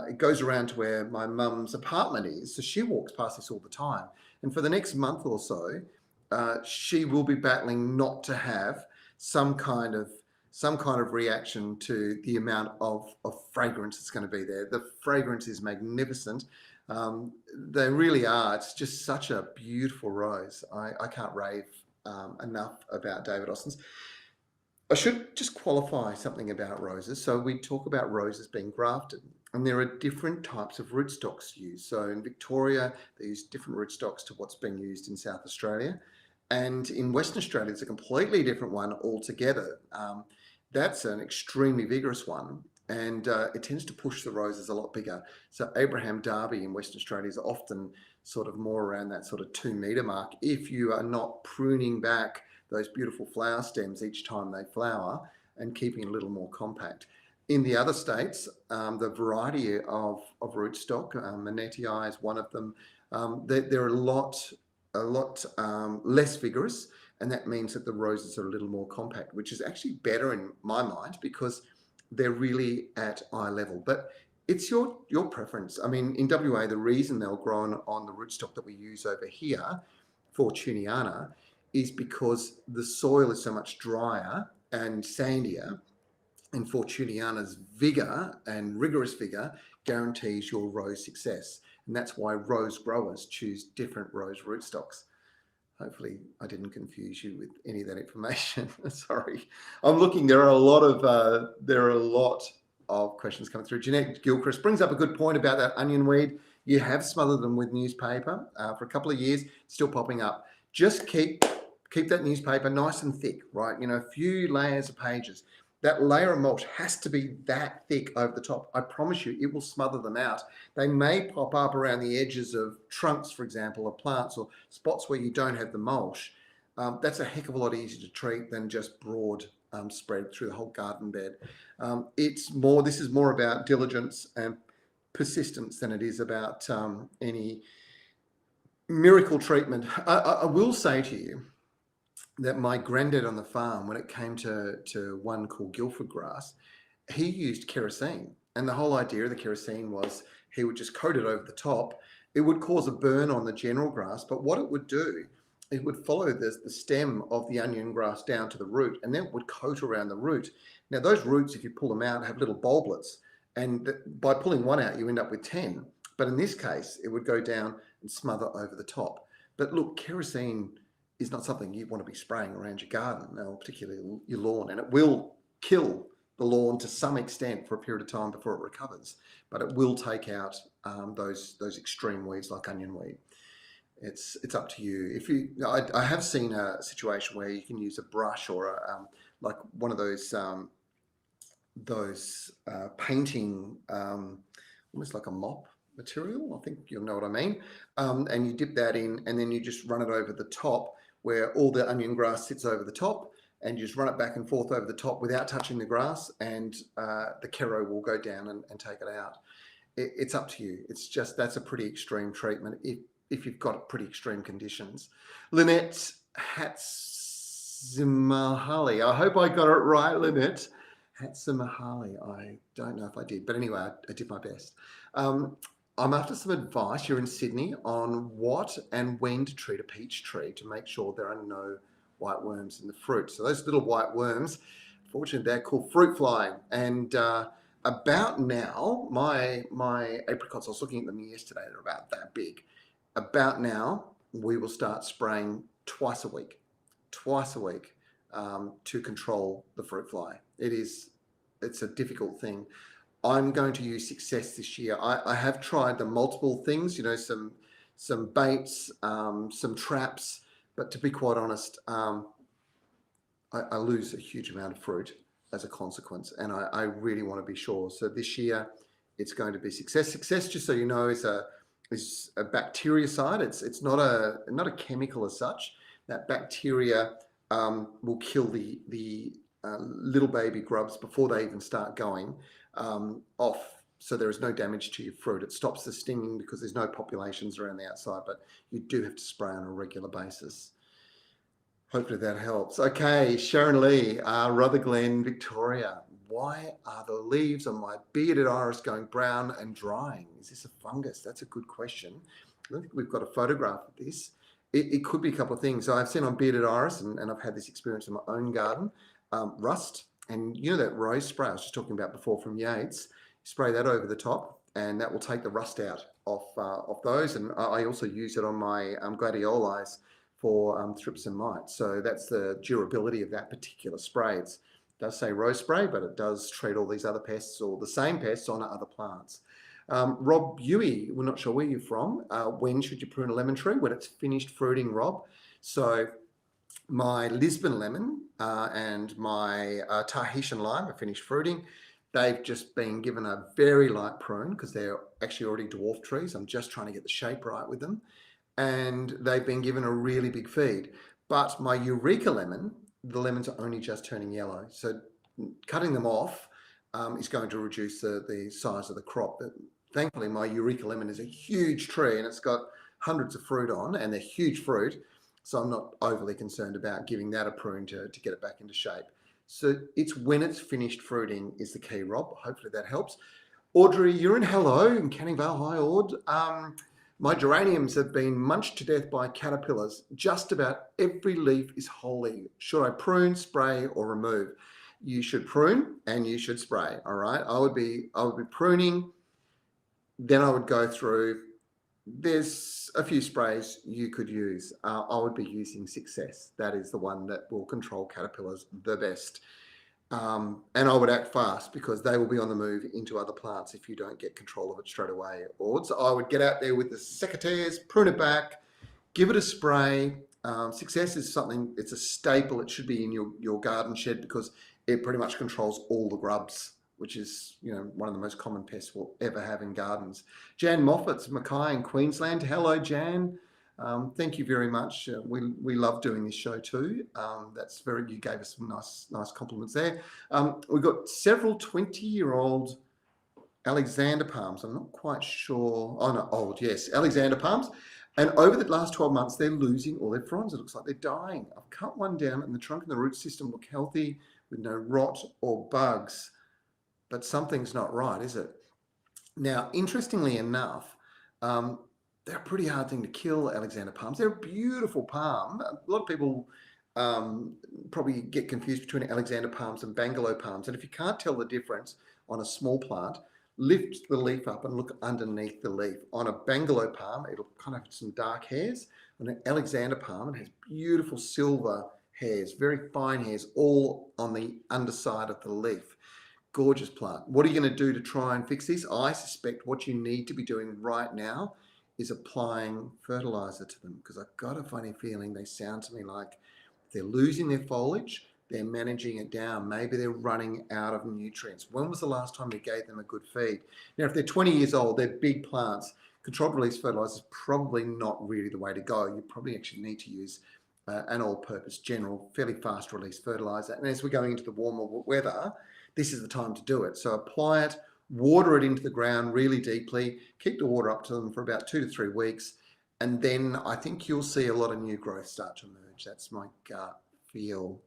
it goes around to where my mum's apartment is. So she walks past this all the time. And for the next month or so, she will be battling not to have some kind of reaction to the amount of fragrance that's going to be there. The fragrance is magnificent. They really are. It's just such a beautiful rose. I can't rave enough about David Austins. I should just qualify something about roses. So we talk about roses being grafted, and there are different types of rootstocks used. So in Victoria, they use different rootstocks to what's being used in South Australia. And in Western Australia, it's a completely different one altogether. That's an extremely vigorous one, and it tends to push the roses a lot bigger. So Abraham Darby in Western Australia is often sort of more around that sort of 2 meter mark if you are not pruning back those beautiful flower stems each time they flower and keeping it a little more compact. In the other states, the variety of rootstock, Manettii is one of them, they're a lot less vigorous, and that means that the roses are a little more compact, which is actually better in my mind because they're really at eye level. But it's your preference. I mean, in WA, the reason they'll grow on the rootstock that we use over here, Fortuniana, is because the soil is so much drier and sandier, and Fortuniana's vigor and rigorous vigor guarantees your rose success. And that's why rose growers choose different rose rootstocks. Hopefully I didn't confuse you with any of that information. Sorry. I'm looking, there are a lot of questions coming through. Jeanette Gilchrist brings up a good point about that onion weed. You have smothered them with newspaper for a couple of years, still popping up. Just keep that newspaper nice and thick, right? You know, a few layers of pages. That layer of mulch has to be that thick over the top. I promise you, it will smother them out. They may pop up around the edges of trunks, for example, of plants, or spots where you don't have the mulch. That's a heck of a lot easier to treat than just broad spread through the whole garden bed. This is more about diligence and persistence than it is about any miracle treatment. I will say to you that my granddad on the farm, when it came to one called Guildford grass, he used kerosene. And the whole idea of the kerosene was he would just coat it over the top. It would cause a burn on the general grass, but what it would do, it would follow the stem of the onion grass down to the root, and then it would coat around the root. Now, those roots, if you pull them out, have little bulblets. And by pulling one out, you end up with 10. But in this case, it would go down and smother over the top. But look, kerosene is not something you want to be spraying around your garden, particularly your lawn, and it will kill the lawn to some extent for a period of time before it recovers, but it will take out those extreme weeds like onion weed. It's up to you. I have seen a situation where you can use a brush or like one of those painting, almost like a mop material. I think you'll know what I mean. And you dip that in, and then you just run it over the top where all the onion grass sits over the top, and you just run it back and forth over the top without touching the grass, and the kero will go down and take it out. It's up to you. It's just, that's a pretty extreme treatment if you've got pretty extreme conditions. Lynette Hatzimahali. I hope I got it right, Lynette. Hatzimahali. I don't know if I did, but anyway, I did my best. I'm after some advice. You're in Sydney on what and when to treat a peach tree to make sure there are no white worms in the fruit. So those little white worms, fortunately, they're called fruit fly. And about now, my apricots, I was looking at them yesterday, they're about that big. About now, we will start spraying twice a week to control the fruit fly. It's a difficult thing. I'm going to use Success this year. I have tried the multiple things, some baits, some traps, but to be quite honest, I lose a huge amount of fruit as a consequence, and I really want to be sure. So this year, it's going to be Success. Success, just so you know, is a bactericide. It's not a chemical as such. That bacteria will kill the little baby grubs before they even start going off, so there is no damage to your fruit. It stops the stinging because there's no populations around the outside, but you do have to spray on a regular basis. Hopefully that helps. Okay, Sharon Lee, Rutherglen, Victoria. Why are the leaves on my bearded iris going brown and drying? Is this a fungus? That's a good question. I don't think we've got a photograph of this. It could be a couple of things. So I've seen on bearded iris, and I've had this experience in my own garden, rust. And you know that rose spray I was just talking about before from Yates, spray that over the top, and that will take the rust out of those. And I also use it on my gladioli for thrips and mites. So that's the durability of that particular spray. It does say rose spray, but it does treat all these other pests or the same pests on other plants. Rob Buey, we're not sure where you're from. When should you prune a lemon tree? When it's finished fruiting, Rob. So my Lisbon lemon and my Tahitian lime are finished fruiting. They've just been given a very light prune because they're actually already dwarf trees. I'm just trying to get the shape right with them. And they've been given a really big feed. But my Eureka lemon, the lemons are only just turning yellow. So cutting them off is going to reduce the size of the crop. But thankfully, my Eureka lemon is a huge tree and it's got hundreds of fruit on, and they're huge fruit. So I'm not overly concerned about giving that a prune to get it back into shape. So it's when it's finished fruiting is the key, Rob. Hopefully that helps. Audrey, you're in hello in Canning Vale. Hi, Aud. My geraniums have been munched to death by caterpillars. Just about every leaf is wholly. Should I prune, spray, or remove? You should prune and you should spray. All right. I would be pruning. Then I would go through. There's a few sprays you could use. I would be using Success. That is the one that will control caterpillars the best. And I would act fast because they will be on the move into other plants if you don't get control of it straight away. So I would get out there with the secateurs, prune it back, give it a spray. Success is something, it's a staple. It should be in your garden shed because it pretty much controls all the grubs, which is, one of the most common pests we'll ever have in gardens. Jan Moffat's Mackay in Queensland. Hello, Jan. Thank you very much. We love doing this show too. You gave us some nice compliments there. We've got several 20-year-old Alexander palms. I'm not quite sure. Oh no, old, yes, Alexander palms. And over the last 12 months, they're losing all their fronds. It looks like they're dying. I've cut one down and the trunk and the root system look healthy with no rot or bugs, but something's not right, is it? Now, interestingly enough, they're a pretty hard thing to kill, Alexander palms. They're a beautiful palm. A lot of people probably get confused between Alexander palms and Bangalow palms. And if you can't tell the difference on a small plant, lift the leaf up and look underneath the leaf. On a Bangalow palm, it'll kind of have some dark hairs. On an Alexander palm, it has beautiful silver hairs, very fine hairs, all on the underside of the leaf. Gorgeous plant. What are you going to do to try and fix this? I suspect what you need to be doing right now is applying fertilizer to them, because I've got a funny feeling they sound to me like they're losing their foliage, they're managing it down, maybe they're running out of nutrients. When was the last time you gave them a good feed? Now, if they're 20 years old, they're big plants, controlled release fertilizer is probably not really the way to go. You probably actually need to use an all-purpose general, fairly fast release fertilizer. And as we're going into the warmer weather, this is the time to do it. So apply it, water it into the ground really deeply, keep the water up to them for about 2 to 3 weeks, and then I think you'll see a lot of new growth start to emerge. That's my gut feel.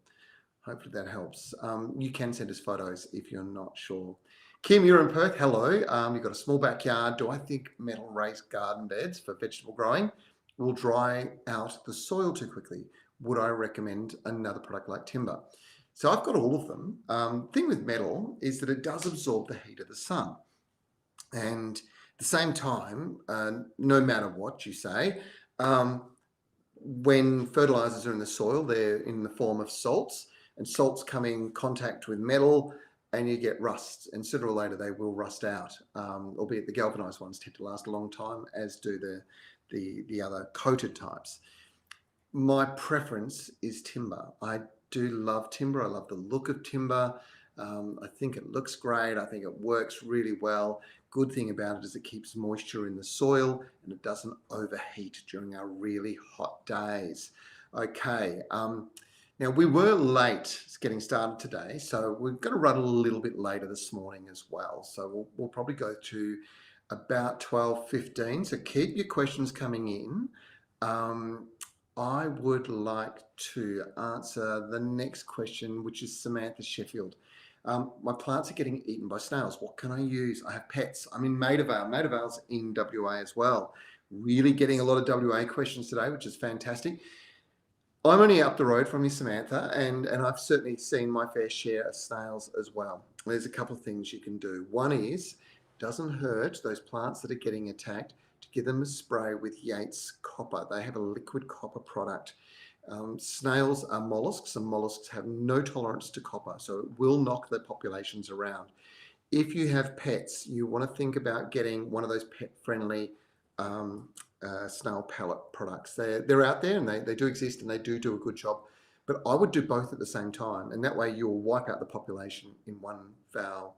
Hopefully that helps. You can send us photos if you're not sure. Kim, you're in Perth. Hello. You've got a small backyard. Do I think metal raised garden beds for vegetable growing will dry out the soil too quickly? Would I recommend another product like timber? So I've got all of them. Thing with metal is that it does absorb the heat of the sun. And at the same time, no matter what you say, when fertilizers are in the soil, they're in the form of salts, and salts come in contact with metal and you get rust, and sooner or later they will rust out, albeit the galvanized ones tend to last a long time, as do the other coated types. My preference is timber. I do love timber. I love the look of timber. I think it looks great. I think it works really well. Good thing about it is it keeps moisture in the soil and it doesn't overheat during our really hot days. Okay. Now, we were late getting started today, so we're going to run a little bit later this morning as well. So we'll probably go to about 12:15. So keep your questions coming in. I would like to answer the next question, which is Samantha Sheffield. My plants are getting eaten by snails. What can I use? I have pets. I'm in Maida Vale. Maida Vale's in WA as well. Really getting a lot of WA questions today, which is fantastic. I'm only up the road from you, Samantha, and I've certainly seen my fair share of snails as well. There's a couple of things you can do. One is, it doesn't hurt those plants that are getting attacked to give them a spray with Yates copper. They have a liquid copper product. Snails are mollusks, and mollusks have no tolerance to copper, so it will knock their populations around. If you have pets, you want to think about getting one of those pet-friendly snail pellet products. They're out there and they do exist and they do a good job, but I would do both at the same time, and that way you'll wipe out the population in one foul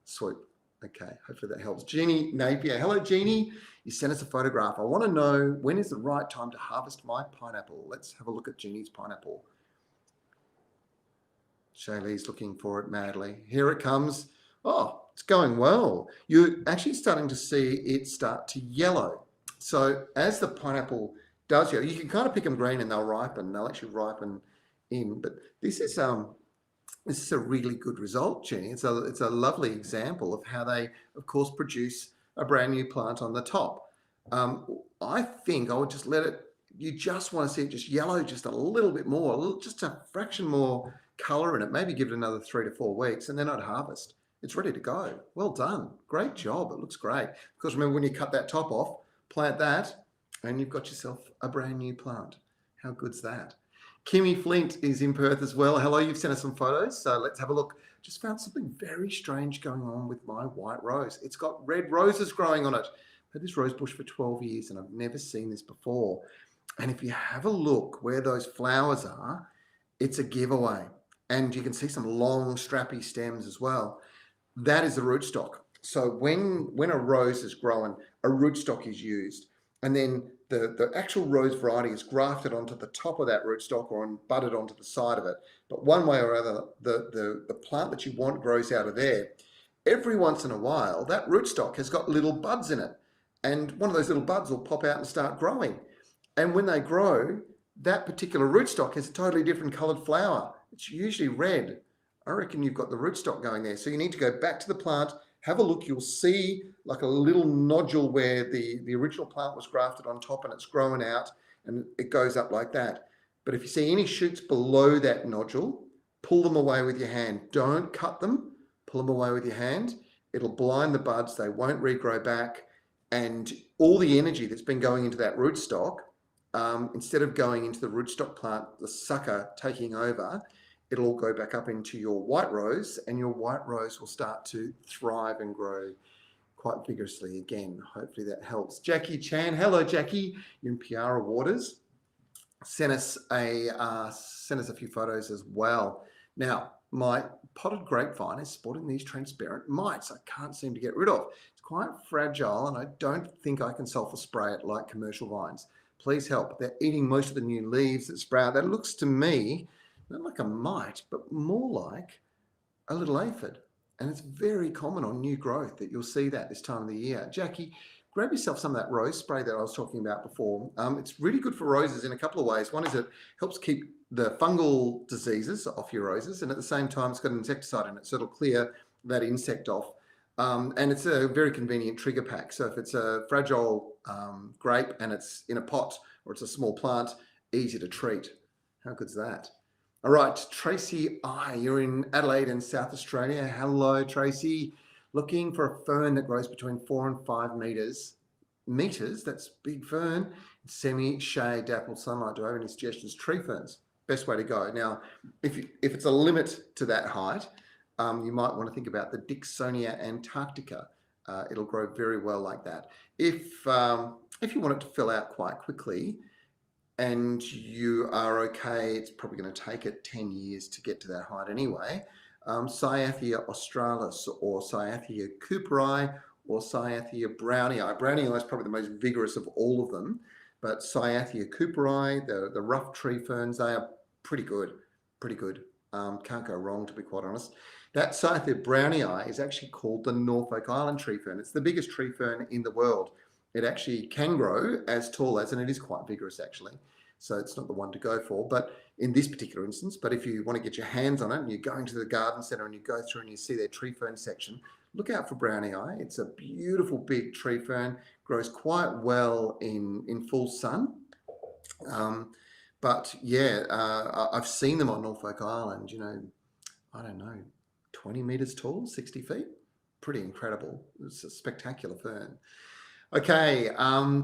swoop. Okay, hopefully that helps. Jeannie Napier. Hello, Jeannie. You sent us a photograph. I want to know, when is the right time to harvest my pineapple? Let's have a look at Jeannie's pineapple. Shaylee's looking for it madly. Here it comes. Oh, it's going well. You're actually starting to see it start to yellow. So as the pineapple does yellow, you can kind of pick them green and they'll ripen. They'll actually ripen in. But this is a really good result, Jenny. It's a lovely example of how they, of course, produce a brand new plant on the top. I think I would just let it, you just want to see it just yellow just a little bit more, just a fraction more color in it, maybe give it another 3 to 4 weeks, and then I'd harvest. It's ready to go. Well done. Great job. It looks great. Because remember, when you cut that top off, plant that, and you've got yourself a brand new plant. How good's that? Kimmy Flint is in Perth as well. Hello, you've sent us some photos, so let's have a look. Just found something very strange going on with my white rose. It's got red roses growing on it. I've had this rose bush for 12 years and I've never seen this before. And if you have a look where those flowers are, it's a giveaway. and you can see some long strappy stems as well. That is the rootstock. So when a rose is growing, a rootstock is used, and then the actual rose variety is grafted onto the top of that rootstock or budded onto the side of it. But one way or other, the plant that you want grows out of there. Every once in a while, that rootstock has got little buds in it, and one of those little buds will pop out and start growing. And when they grow, that particular rootstock has a totally different coloured flower. It's usually red. I reckon you've got the rootstock going there. So you need to go back to the plant, have a look. You'll see like a little nodule where the original plant was grafted on top and it's growing out and it goes up like that. But if you see any shoots below that nodule, pull them away with your hand. Don't cut them, pull them away with your hand. It'll blind the buds. They won't regrow back. And all the energy that's been going into that rootstock, instead of going into the rootstock plant, the sucker taking over, it'll all go back up into your white rose, and your white rose will start to thrive and grow quite vigorously again. Hopefully that helps. Jackie Chan, hello Jackie, you're in Piara Waters. Send us a few photos as well. Now, my potted grapevine is sporting these transparent mites I can't seem to get rid of. It's quite fragile, and I don't think I can sulfur spray it like commercial vines. Please help. They're eating most of the new leaves that sprout. That looks to me not like a mite, but more like a little aphid. And it's very common on new growth that you'll see that this time of the year. Jackie, grab yourself some of that rose spray that I was talking about before. It's really good for roses in a couple of ways. One is it helps keep the fungal diseases off your roses, and at the same time it's got an insecticide in it, so it'll clear that insect off. And it's a very convenient trigger pack. So if it's a fragile grape and it's in a pot or it's a small plant, easy to treat. How good's that? All right, Tracy you're in Adelaide in South Australia. Hello, Tracy. Looking for a fern that grows between 4 and 5 meters. Meters, that's big fern. Semi-shade, dappled sunlight. Do I have any suggestions? Tree ferns, best way to go. Now, if it's a limit to that height, you might want to think about the Dicksonia antarctica. It'll grow very well like that. If you want it to fill out quite quickly, and you are okay, it's probably going to take it 10 years to get to that height anyway. Cyathea australis or Cyathea cooperi or Cyathea brownii. Brownii is probably the most vigorous of all of them, but Cyathea cooperi, the rough tree ferns, they are pretty good, can't go wrong, to be quite honest. That Cyathea brownii is actually called the Norfolk Island tree fern. It's the biggest tree fern in the world. It actually can grow as tall as, and it is quite vigorous actually. So it's not the one to go for, but in this particular instance, but if you want to get your hands on it and you're going to the garden centre and you go through and you see their tree fern section, look out for brownii. It's a beautiful big tree fern, grows quite well in full sun. But yeah, I've seen them on Norfolk Island, I don't know, 20 metres tall, 60 feet. Pretty incredible. It's a spectacular fern. Okay,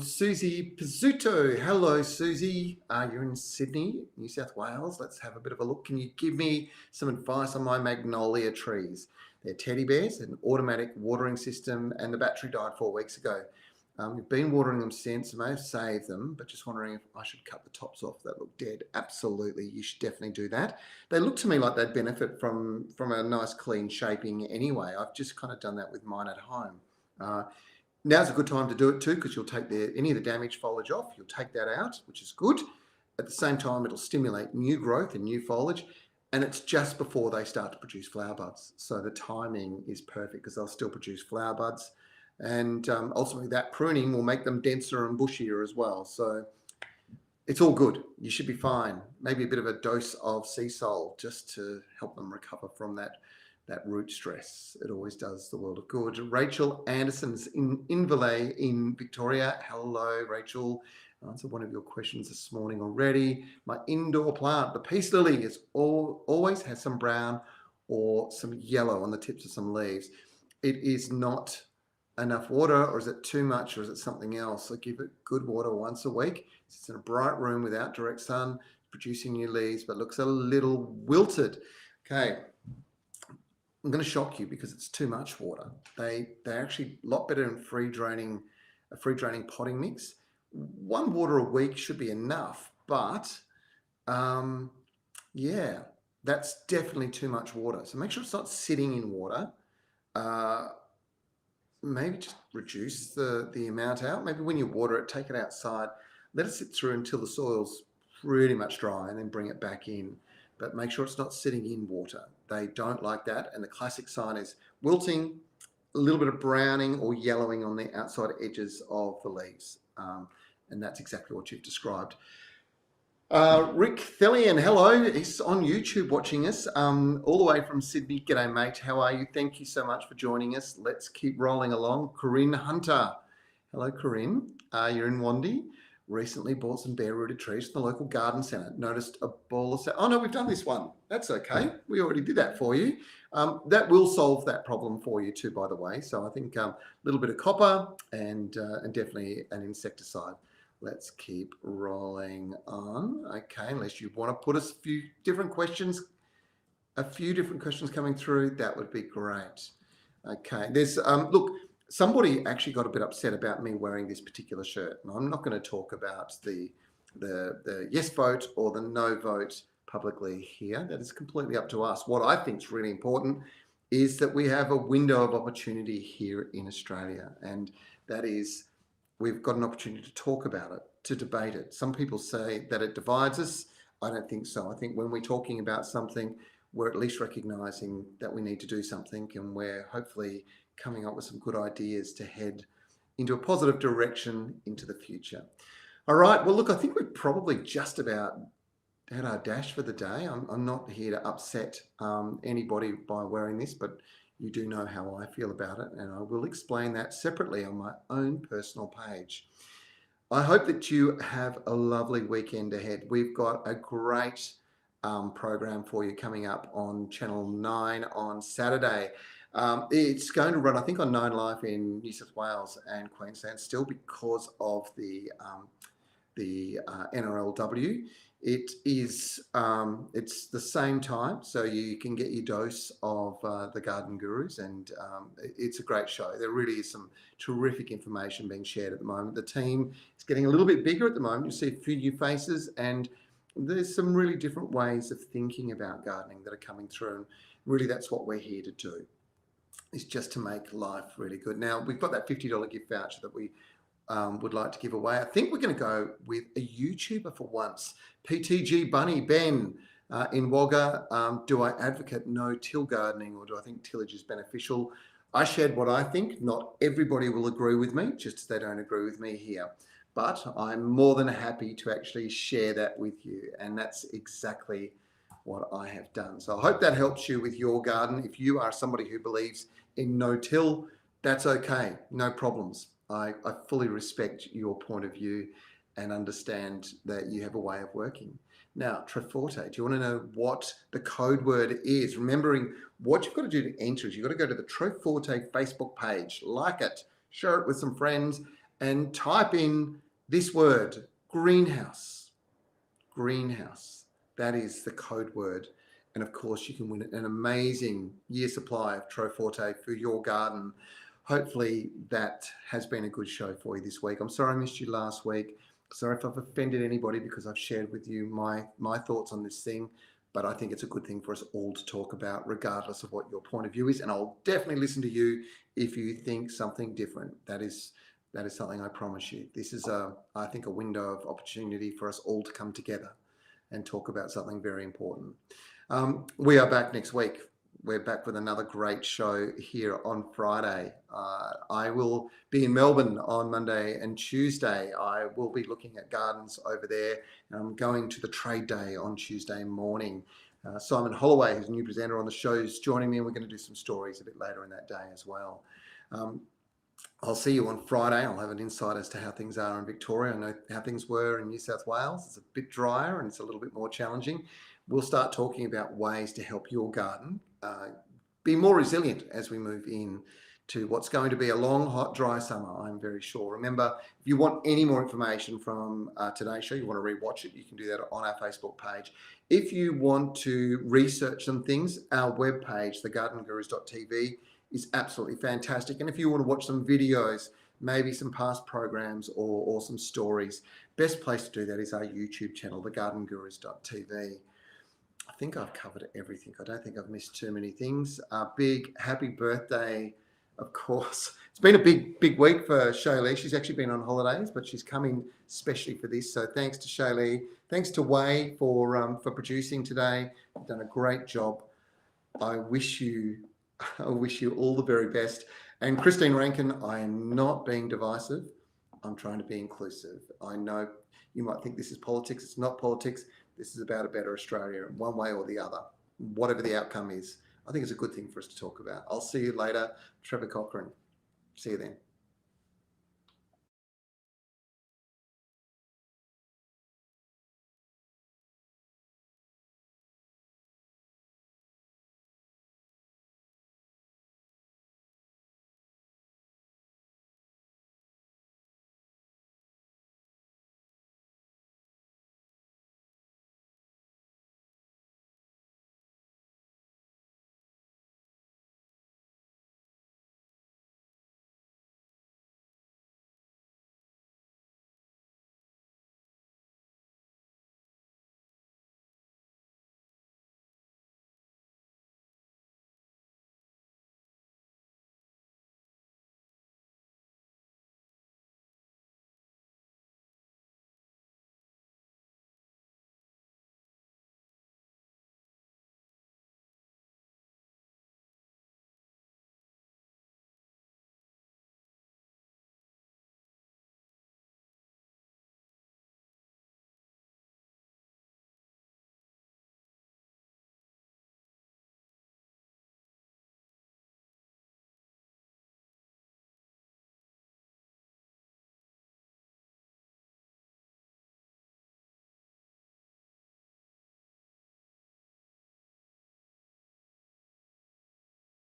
Susie Pizzuto. Hello, Susie. You're in Sydney, New South Wales. Let's have a bit of a look. Can you give me some advice on my magnolia trees? They're teddy bears, an automatic watering system, and the battery died 4 weeks ago. We've been watering them since. I may have saved them, but just wondering if I should cut the tops off that look dead. Absolutely, you should definitely do that. They look to me like they'd benefit from a nice clean shaping anyway. I've just kind of done that with mine at home. Now's a good time to do it too, because you'll take any of the damaged foliage off. You'll take that out, which is good. At the same time, it'll stimulate new growth and new foliage. And it's just before they start to produce flower buds. So the timing is perfect because they'll still produce flower buds. And ultimately that pruning will make them denser and bushier as well. So it's all good. You should be fine. Maybe a bit of a dose of sea salt just to help them recover from that root stress. It always does the world of good. Rachel Anderson's in Inverleigh in Victoria. Hello, Rachel. I answered one of your questions this morning already. My indoor plant, the peace lily, always has some brown or some yellow on the tips of some leaves. It is not enough water, or is it too much, or is it something else? So give it good water once a week. It's in a bright room without direct sun, producing new leaves, but looks a little wilted. Okay. I'm going to shock you because it's too much water. They're actually a lot better in a free draining potting mix. 1 water a week should be enough, but yeah, that's definitely too much water. So make sure it's not sitting in water. Maybe just reduce the amount out. Maybe when you water it, take it outside, let it sit through until the soil's pretty much dry, and then bring it back in. But make sure it's not sitting in water. They don't like that. And the classic sign is wilting, a little bit of browning or yellowing on the outside edges of the leaves. And that's exactly what you've described. Rick Thelian, hello. He's on YouTube watching us all the way from Sydney. G'day, mate. How are you? Thank you so much for joining us. Let's keep rolling along. Corinne Hunter. Hello, Corinne. You're in Wandy. Recently bought some bare-rooted trees from the local garden centre. Noticed a ball of... Oh, no, we've done this one. That's okay. We already did that for you. That will solve that problem for you too, by the way. So I think a little bit of copper and definitely an insecticide. Let's keep rolling on. Okay, unless you want to put us a few different questions coming through, that would be great. Okay, there's, look, somebody actually got a bit upset about me wearing this particular shirt. And I'm not going to talk about the yes vote or the no vote publicly here. That is completely up to us. What I think is really important is that we have a window of opportunity here in Australia. And that is, we've got an opportunity to talk about it, to debate it. Some people say that it divides us. I don't think so. I think when we're talking about something, we're at least recognising that we need to do something, and we're hopefully coming up with some good ideas to head into a positive direction into the future. All right. Well, look, I think we've probably just about had our dash for the day. I'm not here to upset anybody by wearing this, but you do know how I feel about it, and I will explain that separately on my own personal page. I hope that you have a lovely weekend ahead. We've got a great program for you coming up on Channel 9 on Saturday. It's going to run, I think, on 9 Live in New South Wales and Queensland still because of the NRLW. It is, it's the same time, so you can get your dose of the Garden Gurus, and it's a great show. There really is some terrific information being shared at the moment. The team is getting a little bit bigger at the moment. You see a few new faces, and there's some really different ways of thinking about gardening that are coming through. And really, that's what we're here to do, is just to make life really good. Now, we've got that $50 gift voucher that we would like to give away. I think we're going to go with a YouTuber for once. PTG Bunny Ben in Wagga. Do I advocate no till gardening, or do I think tillage is beneficial? I shared what I think. Not everybody will agree with me, just as they don't agree with me here. But I'm more than happy to actually share that with you. And that's exactly what I have done. So I hope that helps you with your garden. If you are somebody who believes in no-till, that's okay. No problems. I fully respect your point of view and understand that you have a way of working. Now, Treforte, do you want to know what the code word is? Remembering what you've got to do to enter is you've got to go to the Treforte Facebook page, like it, share it with some friends, and type in this word, greenhouse. Greenhouse. That is the code word. And of course, you can win an amazing year supply of Treforte for your garden. Hopefully that has been a good show for you this week. I'm sorry I missed you last week. Sorry if I've offended anybody, because I've shared with you my thoughts on this thing, but I think it's a good thing for us all to talk about, regardless of what your point of view is. And I'll definitely listen to you if you think something different. That is something I promise you. This is I think a window of opportunity for us all to come together and talk about something very important. We are back next week. We're back with another great show here on Friday. I will be in Melbourne on Monday and Tuesday. I will be looking at gardens over there. I'm going to the trade day on Tuesday morning. Simon Holloway, who's a new presenter on the show, is joining me, and we're going to do some stories a bit later in that day as well. I'll see you on Friday. I'll have an insight as to how things are in Victoria. I know how things were in New South Wales. It's a bit drier and it's a little bit more challenging. We'll start talking about ways to help your garden be more resilient as we move in to what's going to be a long, hot, dry summer, I'm very sure. Remember, if you want any more information from today's show, you want to rewatch it, you can do that on our Facebook page. If you want to research some things, our webpage, thegardengurus.tv, is absolutely fantastic. And if you want to watch some videos, maybe some past programs or some stories, best place to do that is our YouTube channel, thegardengurus.tv. I think I've covered everything. I don't think I've missed too many things. Big happy birthday, of course. It's been a big week for Shaylee. She's actually been on holidays, but she's coming especially for this. So thanks to Shaylee. Thanks to Wei for producing today. You've done a great job. I wish you all the very best. And Christine Rankin, I am not being divisive. I'm trying to be inclusive. I know you might think this is politics. It's not politics. This is about a better Australia, one way or the other, whatever the outcome is. I think it's a good thing for us to talk about. I'll see you later. Trevor Cochrane. See you then.